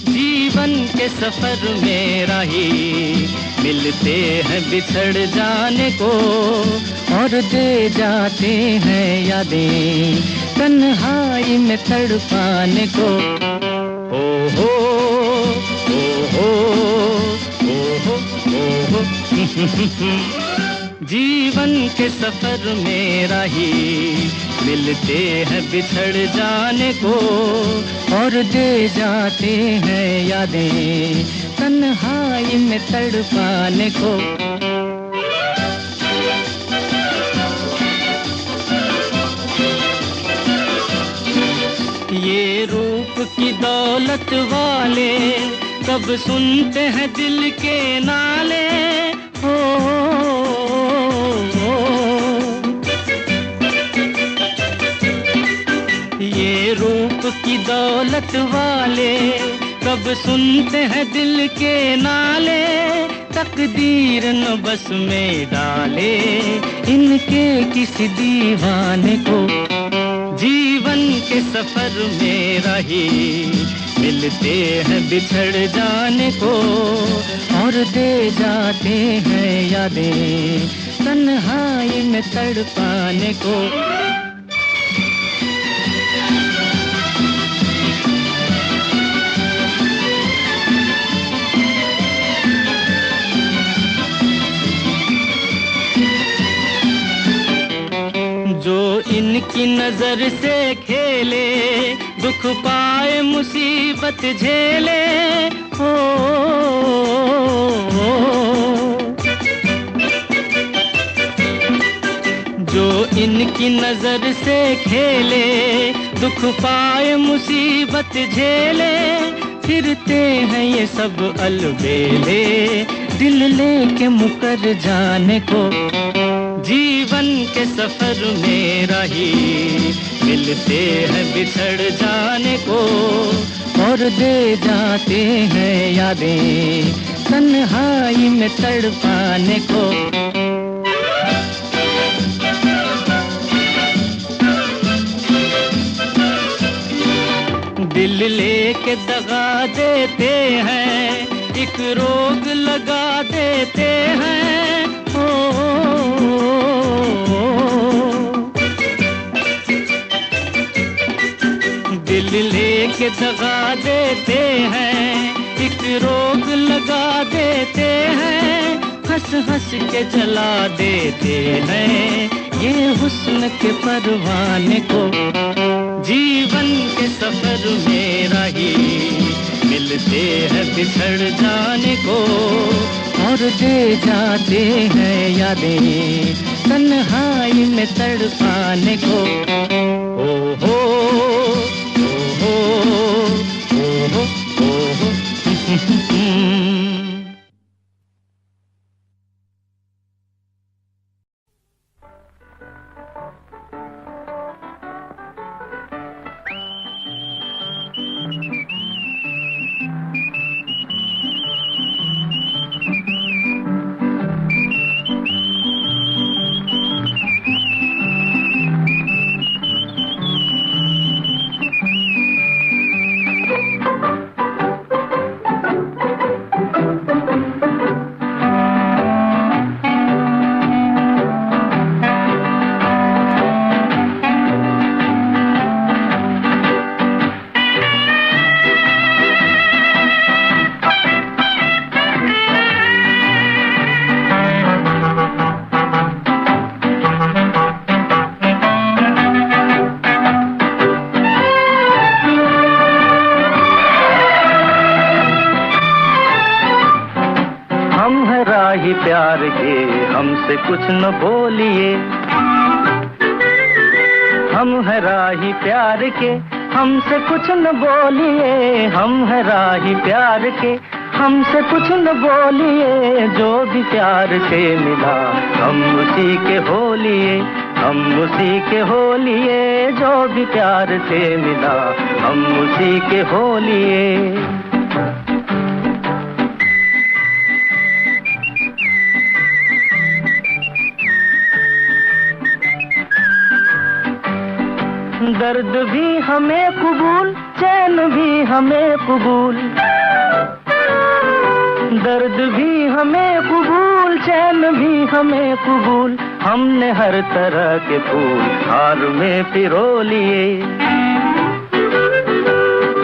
जीवन के सफर में राही मिलते हैं बिछड़ जाने को, और दे जाते हैं यादें तन्हाई में तड़पाने को। ओ हो ओ हो जीवन के सफर में राही मिलते हैं बिछड़ जाने को, और दे जाते हैं यादें तन्हाई में तड़पाने को। ये रूप की दौलत वाले कब सुनते हैं दिल के नाले, ये रूप की दौलत वाले कब सुनते हैं दिल के नाले, तकदीर न बस में डाले इनके किसी दीवाने को। जीवन के सफर में राही मिलते हैं बिछड़ जाने को, और दे जाते हैं यादें तन्हाई में तड़पाने को। जो इनकी नजर से खेले, दुख पाए मुसीबत झेले, हो जो इनकी नजर से खेले, दुख पाए मुसीबत झेले, फिरते हैं ये सब अलबेले दिल लेके मुकर जाने को। जीवन के सफर में राही मिलते हैं बिछड़ जाने को, और दे जाते हैं यादें तन्हाई में तड़पाने को। दिल लेके दगा देते हैं, एक रोग लगा देते हैं, दिल लेके दगा देते हैं, एक रोग लगा देते हैं, हंस हंस के जला देते हैं ये हुस्न के परवाने को। जीवन के सफर में राही मिल डरते हैं बिछड़ जाने को और दे जाते हैं यादें तन्हाई में तड़पाने को। ओ हो ओ हो ओ हो प्यार के हमसे कुछ न बोलिए, हम है राही प्यार के हमसे कुछ न बोलिए, हम है राही प्यार के हमसे कुछ न बोलिए। जो भी प्यार से मिला हम उसी के हो लिए, हम उसी के हो लिए। जो भी प्यार से मिला हम उसी के हो लिए। दर्द भी हमें कबूल, चैन भी हमें कबूल, दर्द भी हमें कबूल, चैन भी हमें कबूल। हमने हर तरह के फूल हार में पिरो लिए,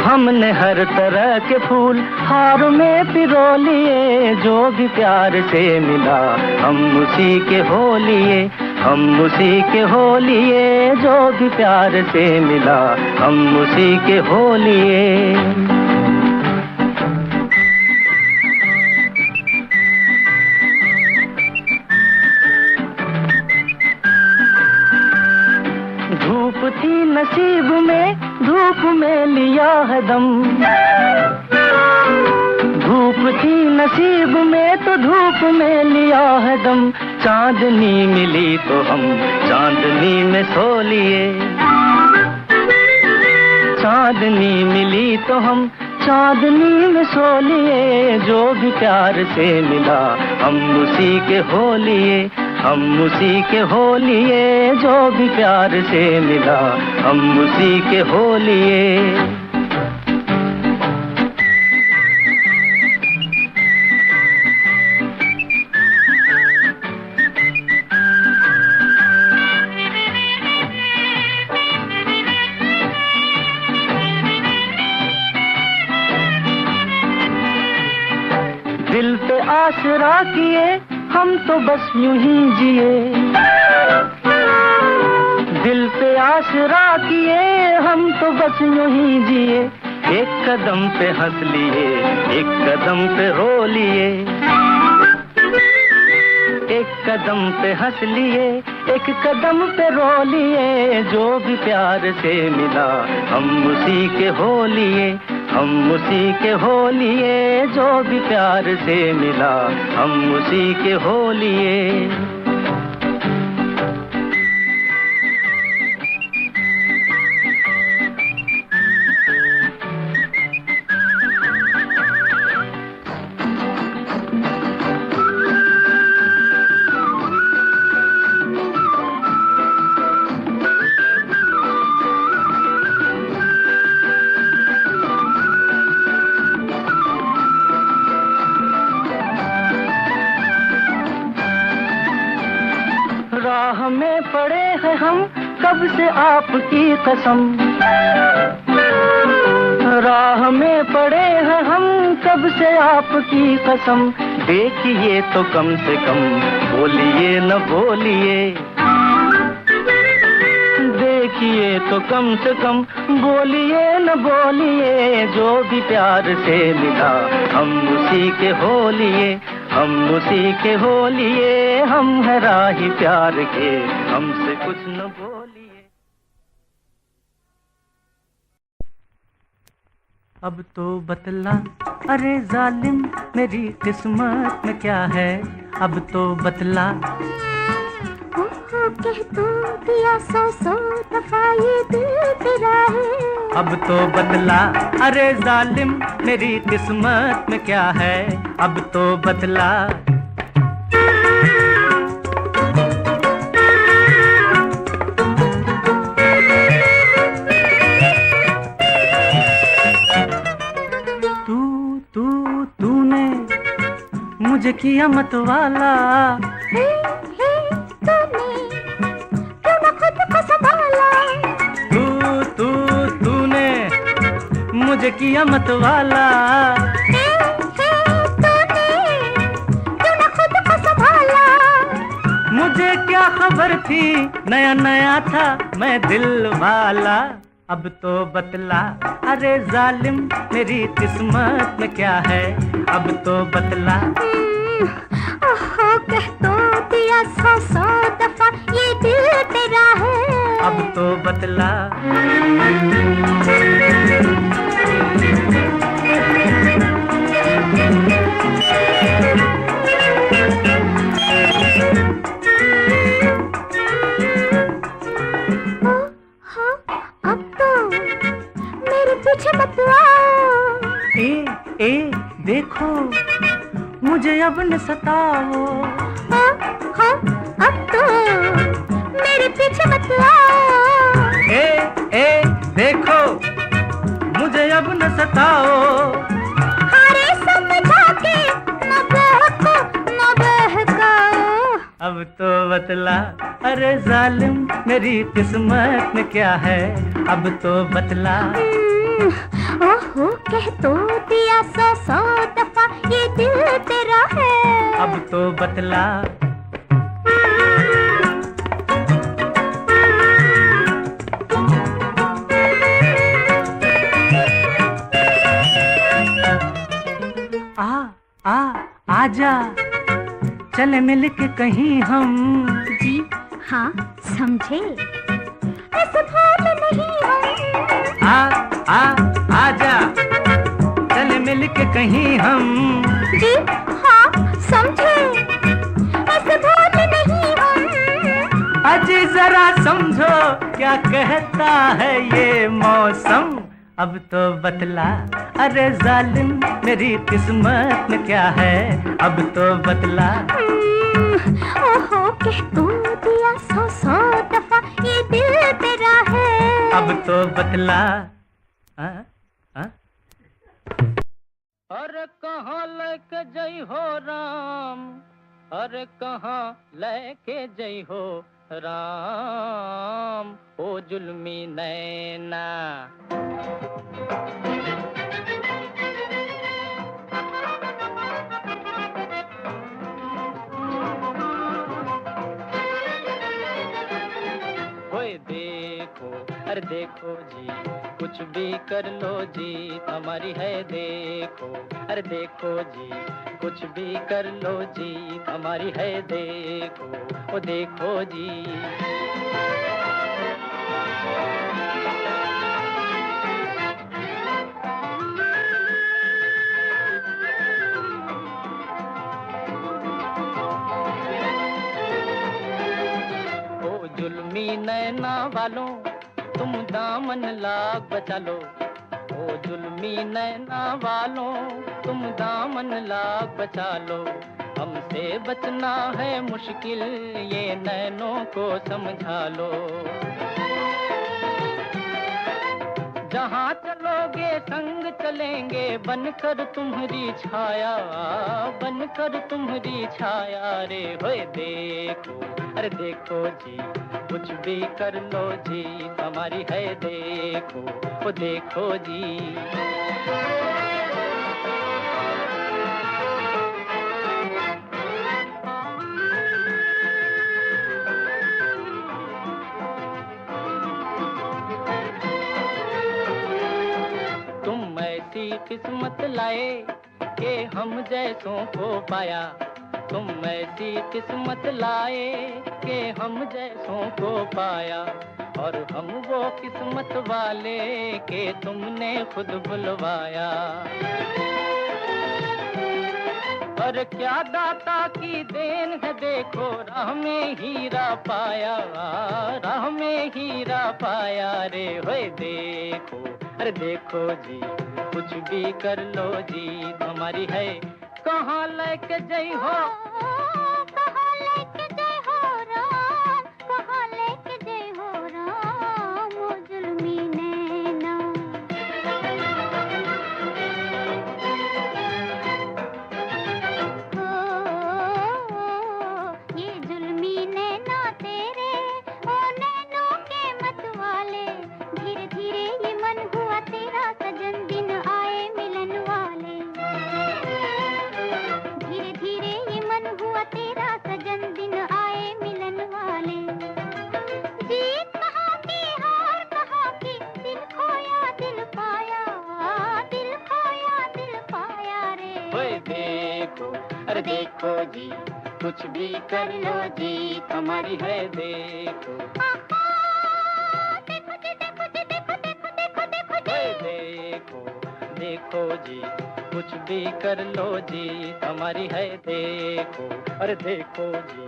हमने हर तरह के फूल हार में पिरो लिए। जो भी प्यार से मिला हम उसी के हो लिए, हम उसी के हो लिए। जो भी प्यार से मिला हम उसी के हो लिए। धूप थी नसीब में, धूप में लिया है दम, धूप थी नसीब में तो धूप में लिया है दम। चांदनी मिली तो हम चांदनी में सो लिए, चांदनी मिली तो हम चांदनी में सो लिए। जो भी प्यार से मिला हम उसी के हो लिए, हम उसी के हो लिए। जो भी प्यार से मिला हम उसी के हो लिए। दिल पे आसरा किए हम तो बस यूं ही जिए, दिल पे आसरा किए हम तो बस यूं ही जिए। एक कदम पे हंस लिए, एक कदम पे रो लिए, एक कदम पे हंस लिए, एक कदम पे रो लिए। जो भी प्यार से मिला हम उसी के हो लिए, हम उसी के हो लिए। जो भी प्यार से मिला हम उसी के हो लिए। राह में पड़े हैं हम कब से आपकी कसम, राह में पड़े हैं हम कब से आपकी कसम। देखिए तो कम से कम बोलिए न बोलिए, किए तो कम से कम बोलिए न बोलिए, जो भी प्यार से मिला हम उसी के हो लिए, हम उसी के हो लिए, हम है राही प्यार के, हमसे कुछ न बोलिए। अब तो बतला अरे जालिम मेरी किस्मत में क्या है, अब तो बतला। कह तो दिया सौ सौ दफा ये दिल तेरा है, अब तो बतला अरे जालिम मेरी किस्मत में क्या है, अब तो बतला। तूने मुझे किया मत वाला, तूने मुझे किया मत वाला, मुझे क्या खबर थी नया नया था मैं दिल वाला, अब तो बतला अरे जालिम मेरी किस्मत में क्या है, अब तो बतला। ओहो कह तो दिया सौ सौ दफा ये दिल तेरा है, अब तो बतला। पीछे मत आओ, ए देखो मुझे अब न सताओ, अब तो मेरे पीछे मत आओ, ए देखो मुझे अब न सताओ, अरे समझा के न बहको न बहकाओ, अब तो बतला अरे जालिम मेरी किस्मत में क्या है, अब तो बतला। ओहो कह तो दिया सौ सौ दफा ये दिल तेरा है, अब तो बतला। आजा चले मिल के कहीं हम, जी हाँ समझे इस भाव नहीं हम, आजा चले मिल के कहीं हम, जी हाँ समझे इस भाव नहीं हम, अजी जरा समझो क्या कहता है ये मौसम, अब तो बतला अरे जालिम मेरी किस्मत में क्या है, अब तो बतला। ओहो कह तू दिया सौ सौ दफा ये दिल तेरा है, अब तो बतला। अरे कहाँ लेके जई हो राम, अरे कहाँ लेके जई हो राम, ओ जुल्मी नैना। ओए देखो अरे देखो जी कुछ भी कर लो जी हमारी है, देखो अरे देखो जी कुछ भी कर लो जी हमारी है, देखो ओ देखो जी। जुल्मी नैना वालों तुम दामन लाग बचा लो, ओ जुल्मी नैना वालों तुम दामन लाग बचा लो, हमसे बचना है मुश्किल ये नैनों को समझा लो। जहाँ चलोगे संग चलेंगे बनकर तुम्हारी छाया, बनकर तुम्हारी छाया रे। होए देखो अरे देखो जी कुछ भी कर लो जी हमारी है, देखो ओ देखो जी। ऐसी किस्मत लाए कि हम जैसों को पाया। तुम ऐसी किस्मत लाए कि हम जैसों को पाया। और हम वो किस्मत वाले के तुमने खुद बुलवाया। और क्या दाता की देन है देखो, राह में हीरा पाया, राह में हीरा पाया रे। होए देखो, अरे देखो जी, कुछ भी कर लो जी, हमारी है। कहाँ लेके जई हो, कहाँ लेके जय हो राम, कहाँ लेके जय हो राम, ओ जुल्मी नैना। ये जुल्मी नैना तेरे, ओ नैनों के मत वाले। धीरे धीरे ये मन हुआ तेरा सजन, दिन आए मिलन वाले। धीरे धीरे ये मन हुआ तेरा सजन, दिन आए मिलन वाले। जीत कहाँ की हार कहाँ की, दिल खोया दिल पाया, दिल खोया दिल पाया रे। होए देखो, अरे देखो जी, कुछ भी कर लो जी, हमारी है देखो। देखो जी, देखो जी, देखो देखो देखो देखो जी। होए देखो, देखो जी, कुछ भी कर लो जी, हमारी है देखो। अरे देखो जी,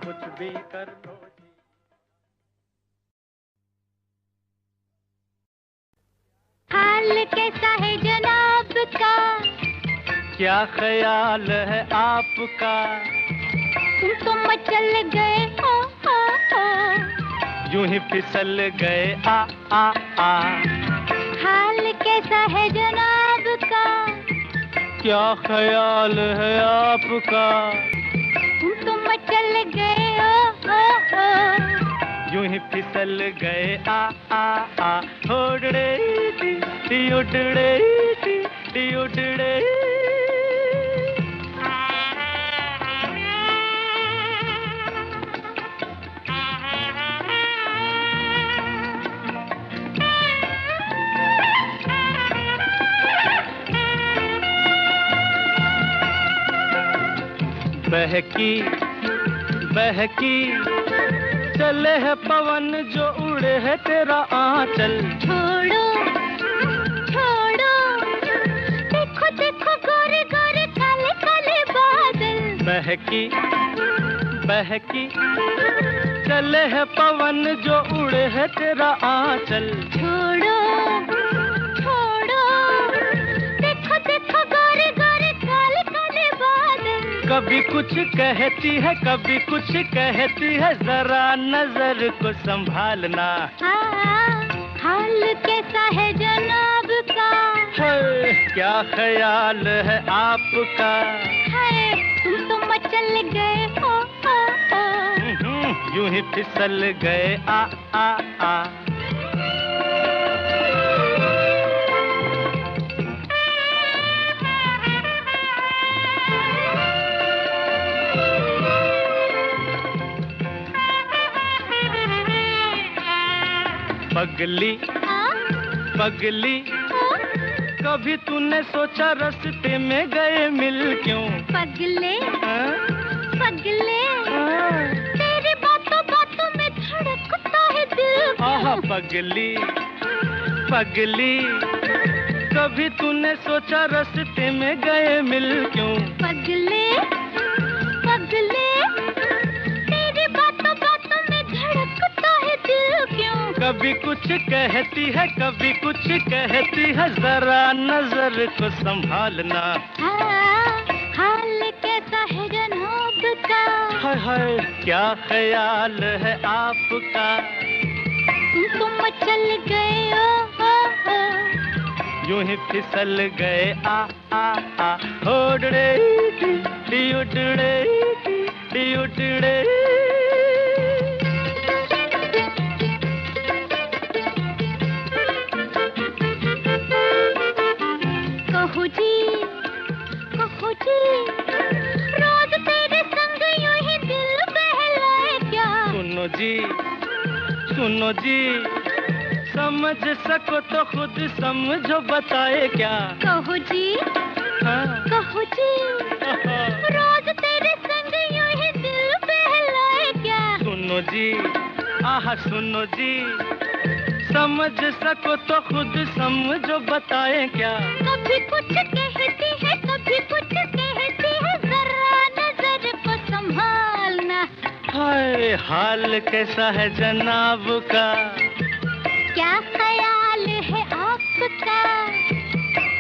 कुछ भी कर लो जी। हाल कैसा है जनाब का, क्या ख्याल है आपका, तुम तो मचल गए हो, यूं ही फिसल गए आ। हाल कैसा है जनाब का, क्या ख्याल है आपका, तुम तो मचल गए हो, यूं ही फिसल गए आ। उड़ड़े टी उड़ड़े टी उड़ड़े। बहकी बहकी चले है पवन, जो उड़े है तेरा आंचल। छोड़ो छोड़ो, देखो देखो गोरे गोरे काले काले बादल। बहकी बहकी चले है पवन, जो उड़े है तेरा आंचल। छोड़ो छोड़ो, देखो देखो गोरे गोरे काले काले बादल। कभी कुछ कहती है, कभी कुछ कहती है, जरा नजर को संभालना। हाल कैसा है जनाब का, है, क्या ख्याल है आपका, है तुम तो मचल गए हो, यूं ही फिसल गए आ। पगली पगली, कभी तूने सोचा रास्ते में गए मिल क्यों। पगले पगले, तेरी बातों बातों में धड़कता है दिल। आहा पगली पगली, कभी तूने सोचा रास्ते में गए मिल क्यों। पगले पगले, तेरी बातों बातों में धड़कता है दिल क्यों। कभी कुछ कहती है, कभी कुछ कहती है, जरा नजर को संभालना। हाल कैसा है जनाब का, हाय हाय, क्या ख्याल है आपका, तुम तो मचल गए हो, यूं ही फिसल गए आ। उड़ड़े टी उड़ड़े टी उड़ड़े। कहो जी रोज तेरे संग यूं ही दिल बहलाए क्या। सुनो जी समझ सको तो खुद समझो, बताए क्या? कहो जी, हाँ। कहो जी, रोज तेरे संग यूं ही दिल बहलाए क्या? सुनो जी, आहा सुनो जी, समझ सको तो खुद समझो, बताए क्या? कभी कुछ कहती है, कभी कुछ कहती है, जरा नजर को संभालना। हाय हाल कैसा है जनाब का? क्या ख्याल है आपका?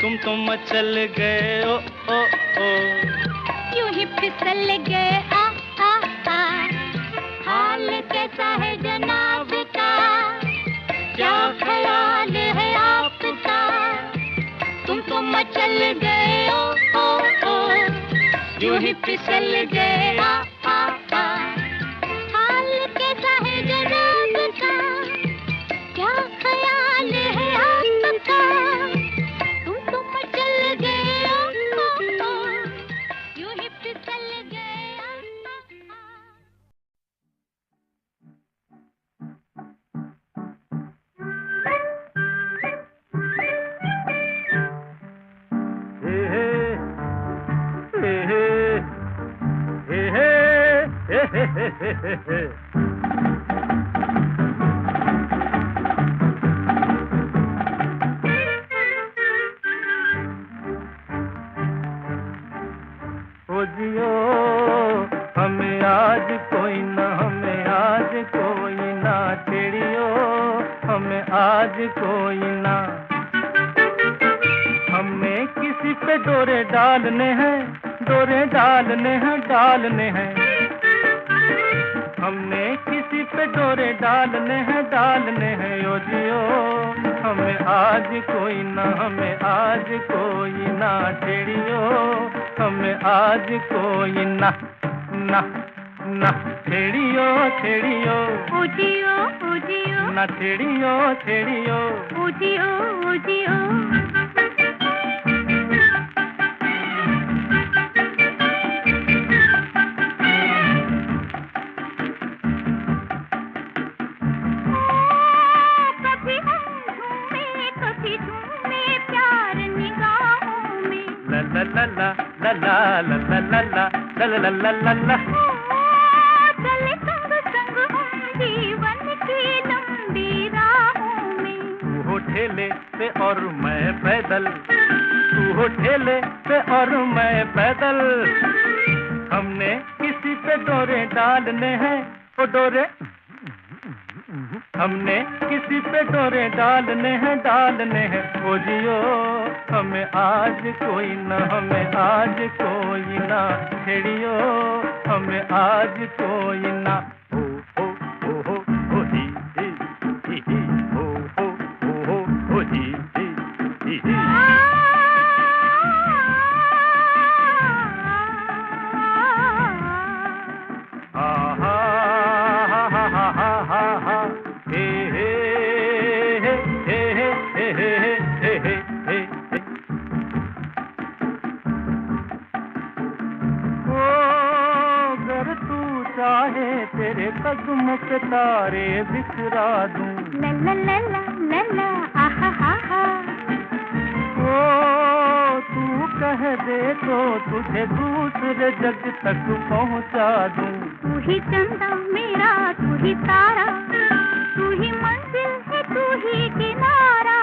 तुम तो मचल गए ओ ओ ओ, यूं ही फिसल गए आ आ आ। हाल कैसा है जनाब का? क्या ख्याल है आपका? तुम तो मचल गए ओ ओ ओ, यूं ही फिसल गए आ आ आ। हाल कैसा है जनाब का? क्या ख्याल है आपका? तुम तो मचल गए ओ ओ ओ, यूं ही फिसल गए आ आ आ। ओ जियो हमें आज कोई ना, हमें आज कोई ना छेड़ियो, हमें आज कोई ना। हमें किसी पे डोरे डालने हैं, डोरे डालने हैं, डालने हैं। हमने किसी पे डोरे डालने हैं, डालने हैं। ओ जियो हमें आज कोई ना, हमें आज कोई ना छेड़ियो, हमें आज कोई ना ना ना छेड़ियो छेड़ियो, उजियो उजियो, ना छेड़ियो छेड़ियो। उजियो उजियो। कभी हम झूमे, कभी झूमे प्यार निगाहों में। ला ला ला ला ला ला ला ला ला ला ला ला ला ला। चले संग संग हम जीवन की लंबी राहों में। तू हो ठेले पे और मैं पैदल, तू हो ठेले पे और मैं पैदल। हमने किसी पे डोरे डालने हैं, ओ डोरे। हमने किसी पे डोरे डालने हैं, डालने हैं। ओ जियो हमें आज कोई ना, हमें आज कोई ना छेड़ियो, हमें आज कोई ना। हो हो हो ही ही हो हो ही ही। चाहे तेरे कदमों के तारे बिखरा दूं। ला ला ला ला ला ला आहा हा हा। ओ तू कह दे तो तुझे दूसरे जग तक पहुंचा दूं। तू ही चंदा मेरा, तू ही तारा, तू ही मंजिल है, तू ही किनारा।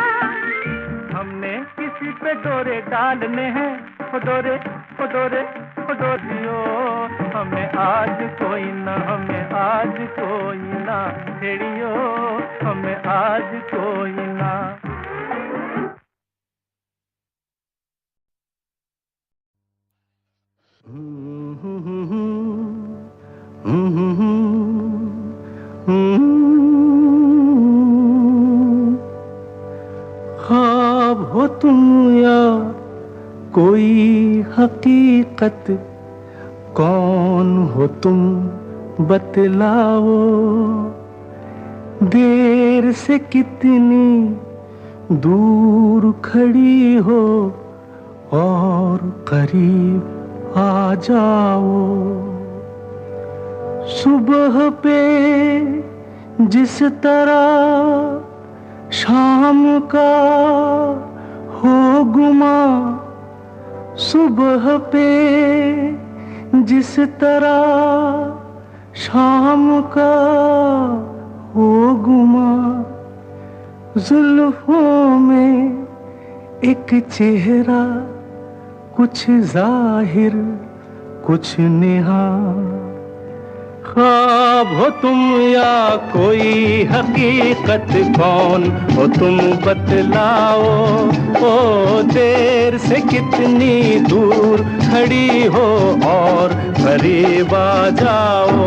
हमने किसी पे डोरे डालने हैं, ओ डोरे ओ डोरे ओ डोरियो। हमें आज कोई ना, हमें आज कोई ना छेड़ियो, हमें आज कोई ना। ख्वाब हो तुम या कोई हकीकत, कौन हो तुम बतलाओ। देर से कितनी दूर खड़ी हो और करीब आ जाओ। सुबह पे जिस तरह शाम का हो गुमा सुबह पे जिस तरह शाम का हो गुमा, जुल्फों में एक चेहरा कुछ जाहिर कुछ नेहा। ख्वाब हो तुम या कोई हकीकत, कौन हो तुम बतलाओ। ओ देर से कितनी दूर खड़ी हो और करीब आ जाओ।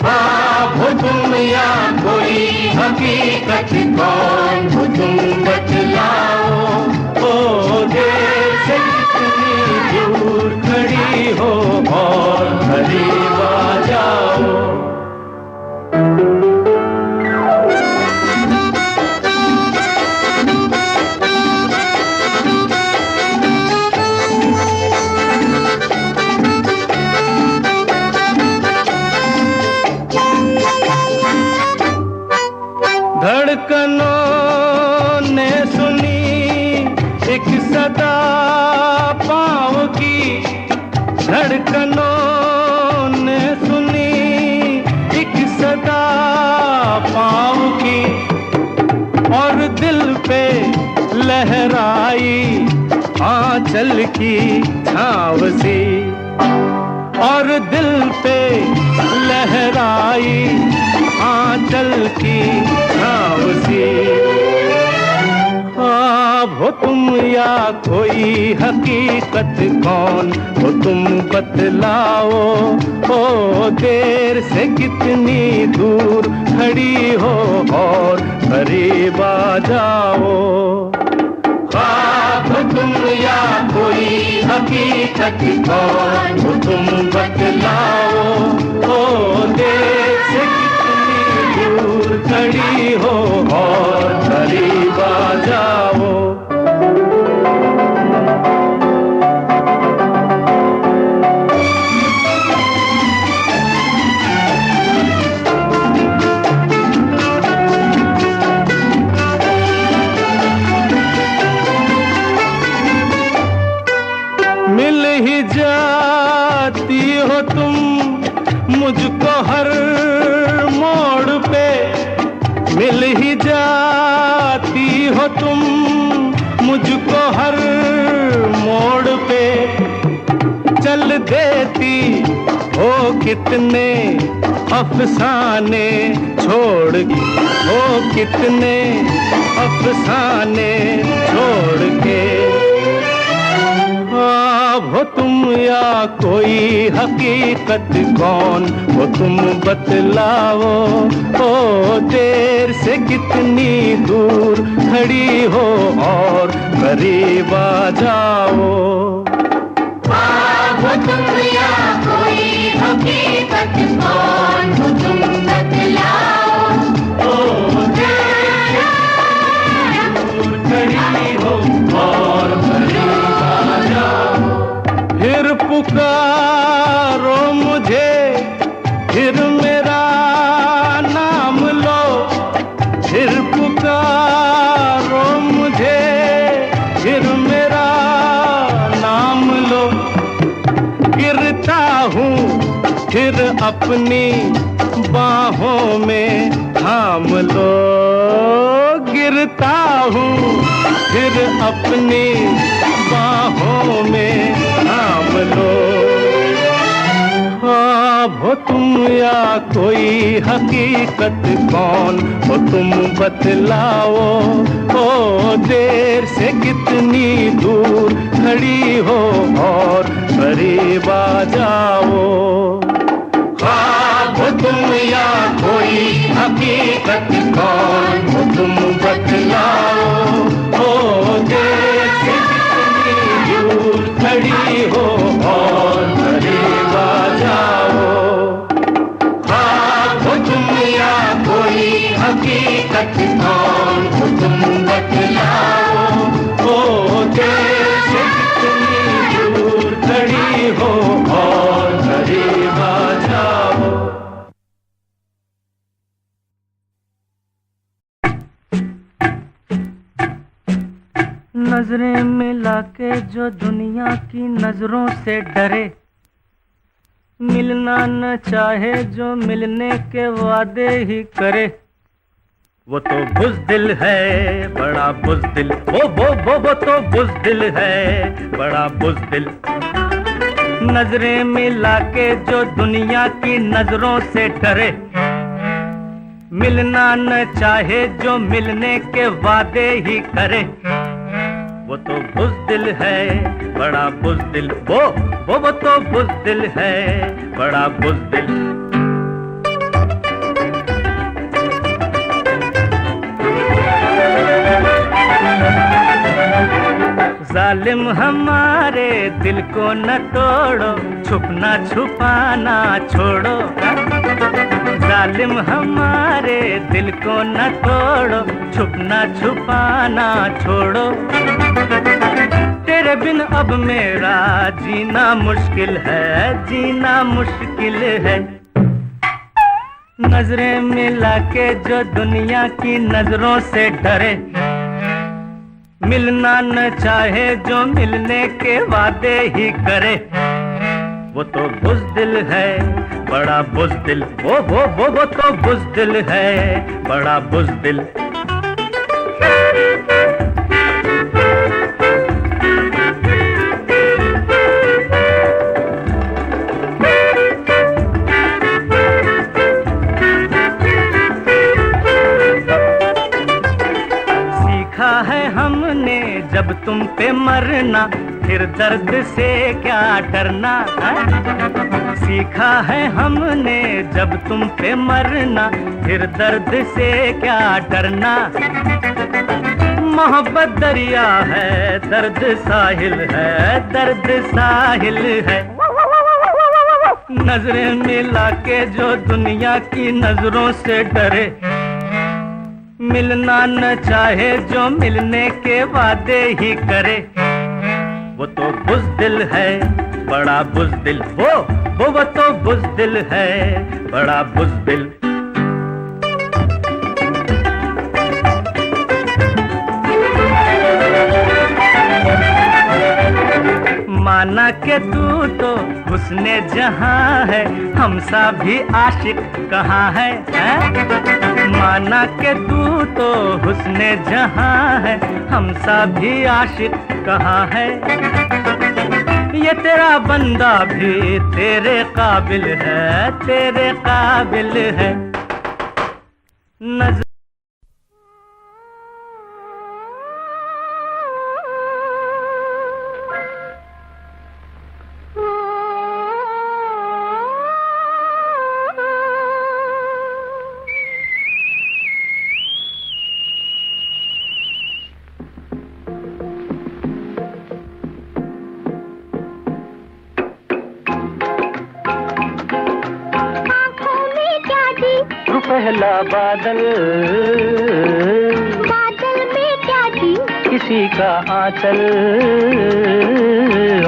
ख्वाब हो तुम या कोई हकीकत, कौन हो तुम बतलाओ। ओ देर से कितनी दूर खड़ी हो और करीब आ जाओ। धड़कनों ने सुनी एक सदा पाँव की, धड़कनों ने सुनी एक सदा पाँव की, और दिल पे लहराई आंचल की छाँव सी, और दिल पे लहराई आंचल की छाँव सी। ख्वाब हो तुम या कोई हकीकत, कौन हो तुम बतलाओ। ओ देर से कितनी दूर खड़ी हो और करीब आ जाओ। ख्वाब हो तुम या कोई हकीकत, कौन हो तुम बतलाओ। ओ देर से कितनी दूर खड़ी हो और करीब आ जाओ। मिल ही जाती हो तुम मुझको हर मोड़ पे, मिल ही जाती हो तुम मुझको हर मोड़ पे। चल देती हो कितने अफसाने छोड़ के, हो कितने अफसाने छोड़ के। ख्वाब हो तुम या कोई हकीकत, कौन हो तुम बतलाओ। ओ देर से कितनी दूर खड़ी हो और करीब आ जाओ। ख्वाब हो तुम या कोई हकीकत, कौन हो तुम बतलाओ। ओ देर से दूर खड़ी हो और करीब आ जाओ। फिर पुकारो मुझे, फिर मेरा नाम लो, फिर पुकारो मुझे, फिर मेरा नाम लो। गिरता हूँ फिर अपनी बाहों में थाम लो, गिरता हूँ फिर अपनी बाहों में थाम लो। ख्वाब हो तुम या कोई हकीकत, कौन हो तुम बतलाओ। ओ देर से कितनी दूर खड़ी हो और करीब आ जाओ। ख्वाब हो तुम या कोई हकीकत, कौन हो तुम बतलाओ। ओ देर से कितनी दूर खड़ी हो और करीब आ जाओ। ख्वाब हो तुम या कोई हकीकत, कौन हो तुम बतलाओ। ओ देर से कितनी दूर खड़ी हो और करीब आ जाओ। नजरें मिला के जो दुनिया की नजरों से डरे, मिलना न चाहे जो मिलने के वादे ही करे, वो तो बुज़दिल है बड़ा बुज़दिल। वो तो बुज़दिल है बड़ा बुज़दिल। नजरें मिला के जो दुनिया की नजरों से डरे, मिलना न चाहे जो मिलने के वादे ही करे, वो तो बुज़दिल है बड़ा बुज़दिल। वो तो बुज़दिल है बड़ा बुज़दिल। जालिम हमारे दिल को न तोड़ो, छुपना छुपाना छोड़ो। जालिम हमारे दिल को न तोड़ो, छुपना छुपाना छोड़ो। तेरे बिन अब मेरा जीना मुश्किल है, जीना मुश्किल है। नजरें मिला के जो दुनिया की नजरों से डरे, मिलना न चाहे जो मिलने के वादे ही करे, वो तो बुज़दिल है बड़ा बुज़दिल। वो तो बुज़दिल है बड़ा बुज़दिल। सीखा है हमने जब तुम पे मरना, फिर दर्द से क्या डरना। सीखा है हमने जब तुम पे मरना, फिर दर्द से क्या डरना। मोहब्बत दरिया है, दर्द साहिल है, दर्द साहिल है। नजरें मिला के जो दुनिया की नजरों से डरे, मिलना न चाहे जो मिलने के वादे ही करे, वो तो बुज़दिल है बड़ा बुज़दिल। वो तो बुज़दिल है बड़ा बुज़दिल। माना के तू तो हुस्ने जहां है, हमसा भी आशिक कहाँ है, माना के तू तो हुस्ने जहां है, हमसा भी आशिक कहाँ है। ये तेरा बंदा भी तेरे काबिल है, तेरे काबिल है। नजर पहला बादल, बादल में क्या जी, किसी का आंचल,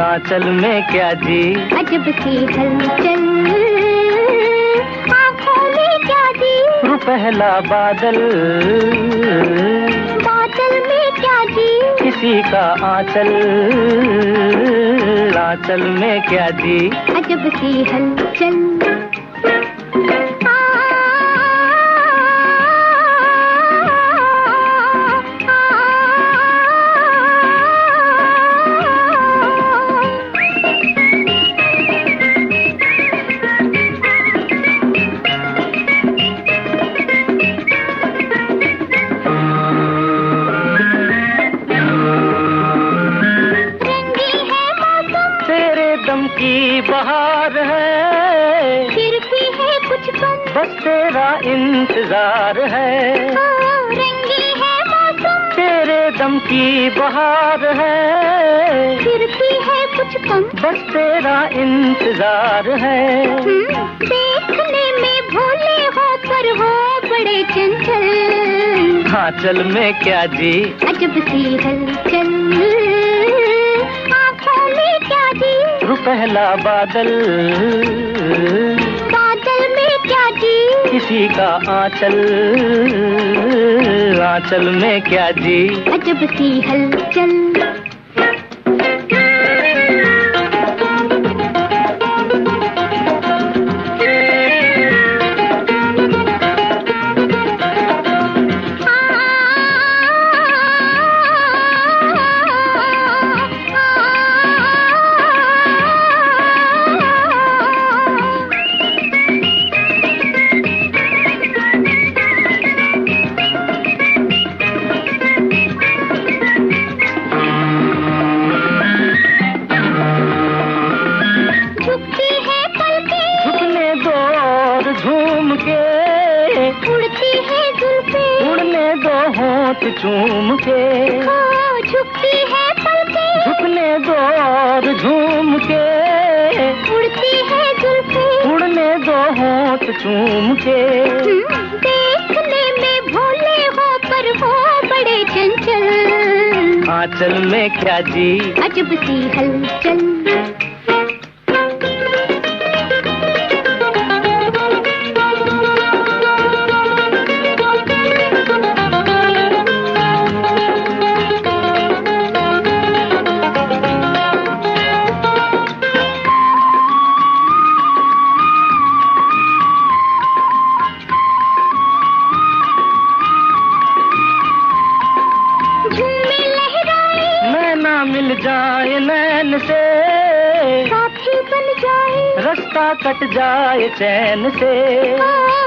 आंचल में क्या जी। अजब सी हलचल आँखों में क्या जी। पहला बादल, बादल में क्या जी, किसी का आंचल, आंचल में क्या जी। अजब सी हलचल की बहार है, फिर भी है कुछ कम, बस तेरा इंतजार है। रंगी है मौसम, तेरे दम की बहार है, फिर भी है कुछ कम, बस तेरा इंतजार है। देखने में भोले हो पर हो बड़े चंचल, आंचल में क्या जी। अजब सी हलचल आँखों में क्या जी। पहला बादल, बादल में क्या जी, किसी का आंचल, आंचल में क्या जी। अजब सी हलचल चूम के, झुकती है पलकें, झुकने दो और झूम के, उड़ती है जुल्फें, उड़ने दो होंठ चूम के। देखने में भोले हो पर हो बड़े चंचल, आंचल में क्या जी अजब सी हलचल। मिल जाए नैन से, साथी बन जाए, रास्ता कट जाए चैन से,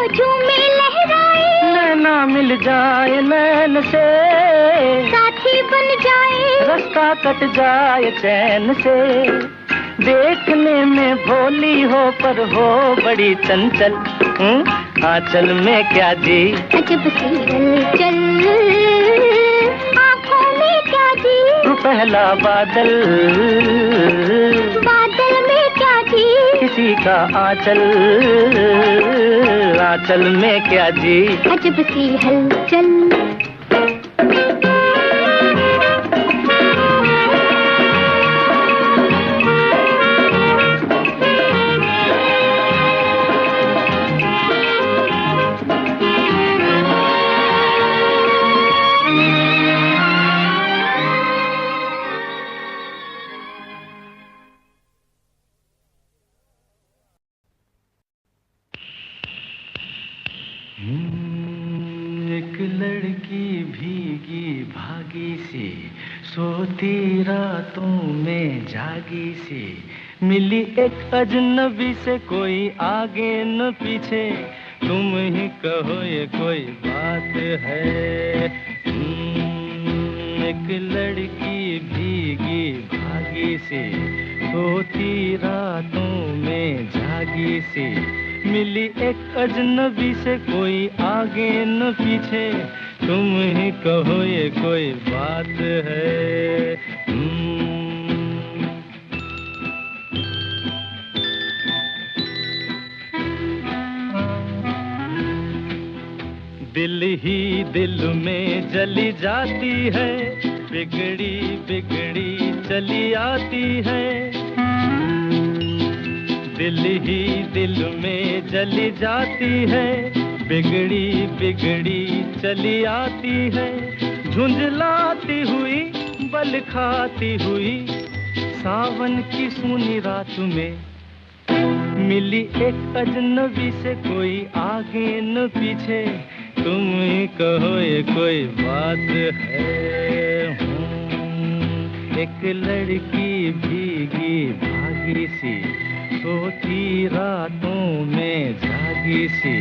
झूमे लहराए, नैना मिल जाए नैन से, साथी बन जाए, रास्ता कट जाए चैन से। देखने में भोली हो पर हो बड़ी चंचल, आंचल में क्या जी अजब सी हलचल। आँखों में क्या जी पहला बादल, बादल में क्या जी किसी का आंचल, आंचल में क्या जी अजब सी हलचल। एक लड़की भीगी भागी सी, सोती रातों में जागी सी, मिली एक अजनबी से कोई आगे न पीछे, तुम ही कहो ये कोई बात है। एक लड़की भीगी भागी सी, सोती रातों में जागी सी, मिली एक अजनबी से कोई आगे न पीछे, तुम ही कहो ये कोई बात है। दिल ही दिल में जली जाती है, बिगड़ी बिगड़ी चली आती है। दिल ही दिल में जली जाती है, बिगड़ी बिगड़ी चली आती है। झुंझलाती हुई बल खाती हुई, सावन की सूनी रात में मिली एक अजनबी से कोई आगे न पीछे, तुम ही कहो ये कोई बात है। एक लड़की भीगी भागी सी, सोती रातों में जागी सी,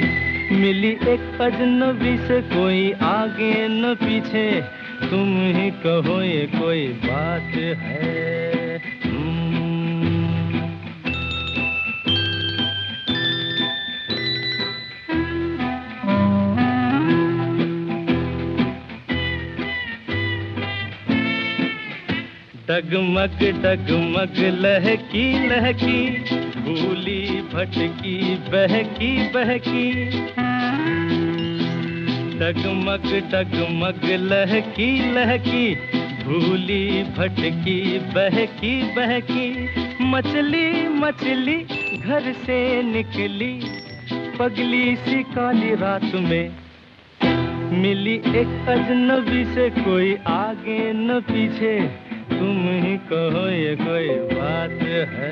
मिली एक अजनबी से कोई आगे न पीछे, तुम ही कहो ये कोई बात है। डगमग डगमग लहकी लहकी, भूली भटकी बहकी बहकी। डगमग डगमग लहकी लहकी, भूली भटकी बहकी बहकी। मछली मछली घर से निकली, पगली सी काली रात में, मिली एक अजनबी से कोई आगे न पीछे, तुम ही कहो ये कोई बात है।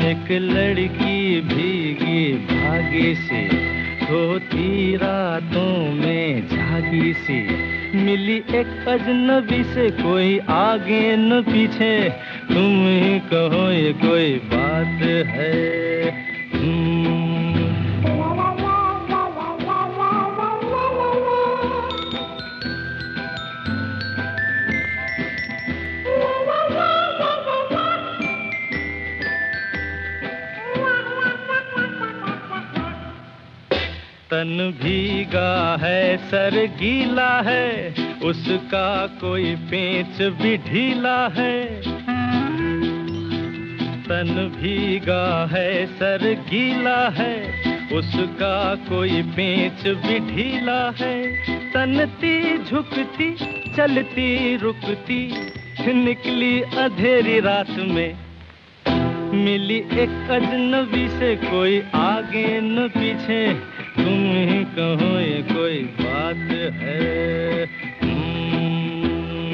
एक लड़की भीगी भागी सी, सोती रातों में जागी सी, मिली एक अजनबी से कोई आगे न पीछे, तुम ही कहो ये कोई बात है। तन भीगा है सर गीला है, उसका कोई पेंच भी ढीला है। तन भीगा है सर गीला है, उसका कोई पेंच भी ढीला है। तनती झुकती चलती रुकती निकली अंधेरी रात में, मिली एक अजनबी से कोई आगे न पीछे, तुम ही कहो ये कोई बात है।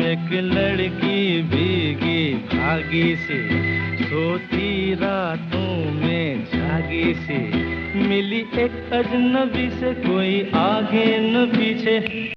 एक लड़की भीगी भागी सी, सोती रातों में जागी सी, मिली एक अजनबी से कोई आगे न पीछे।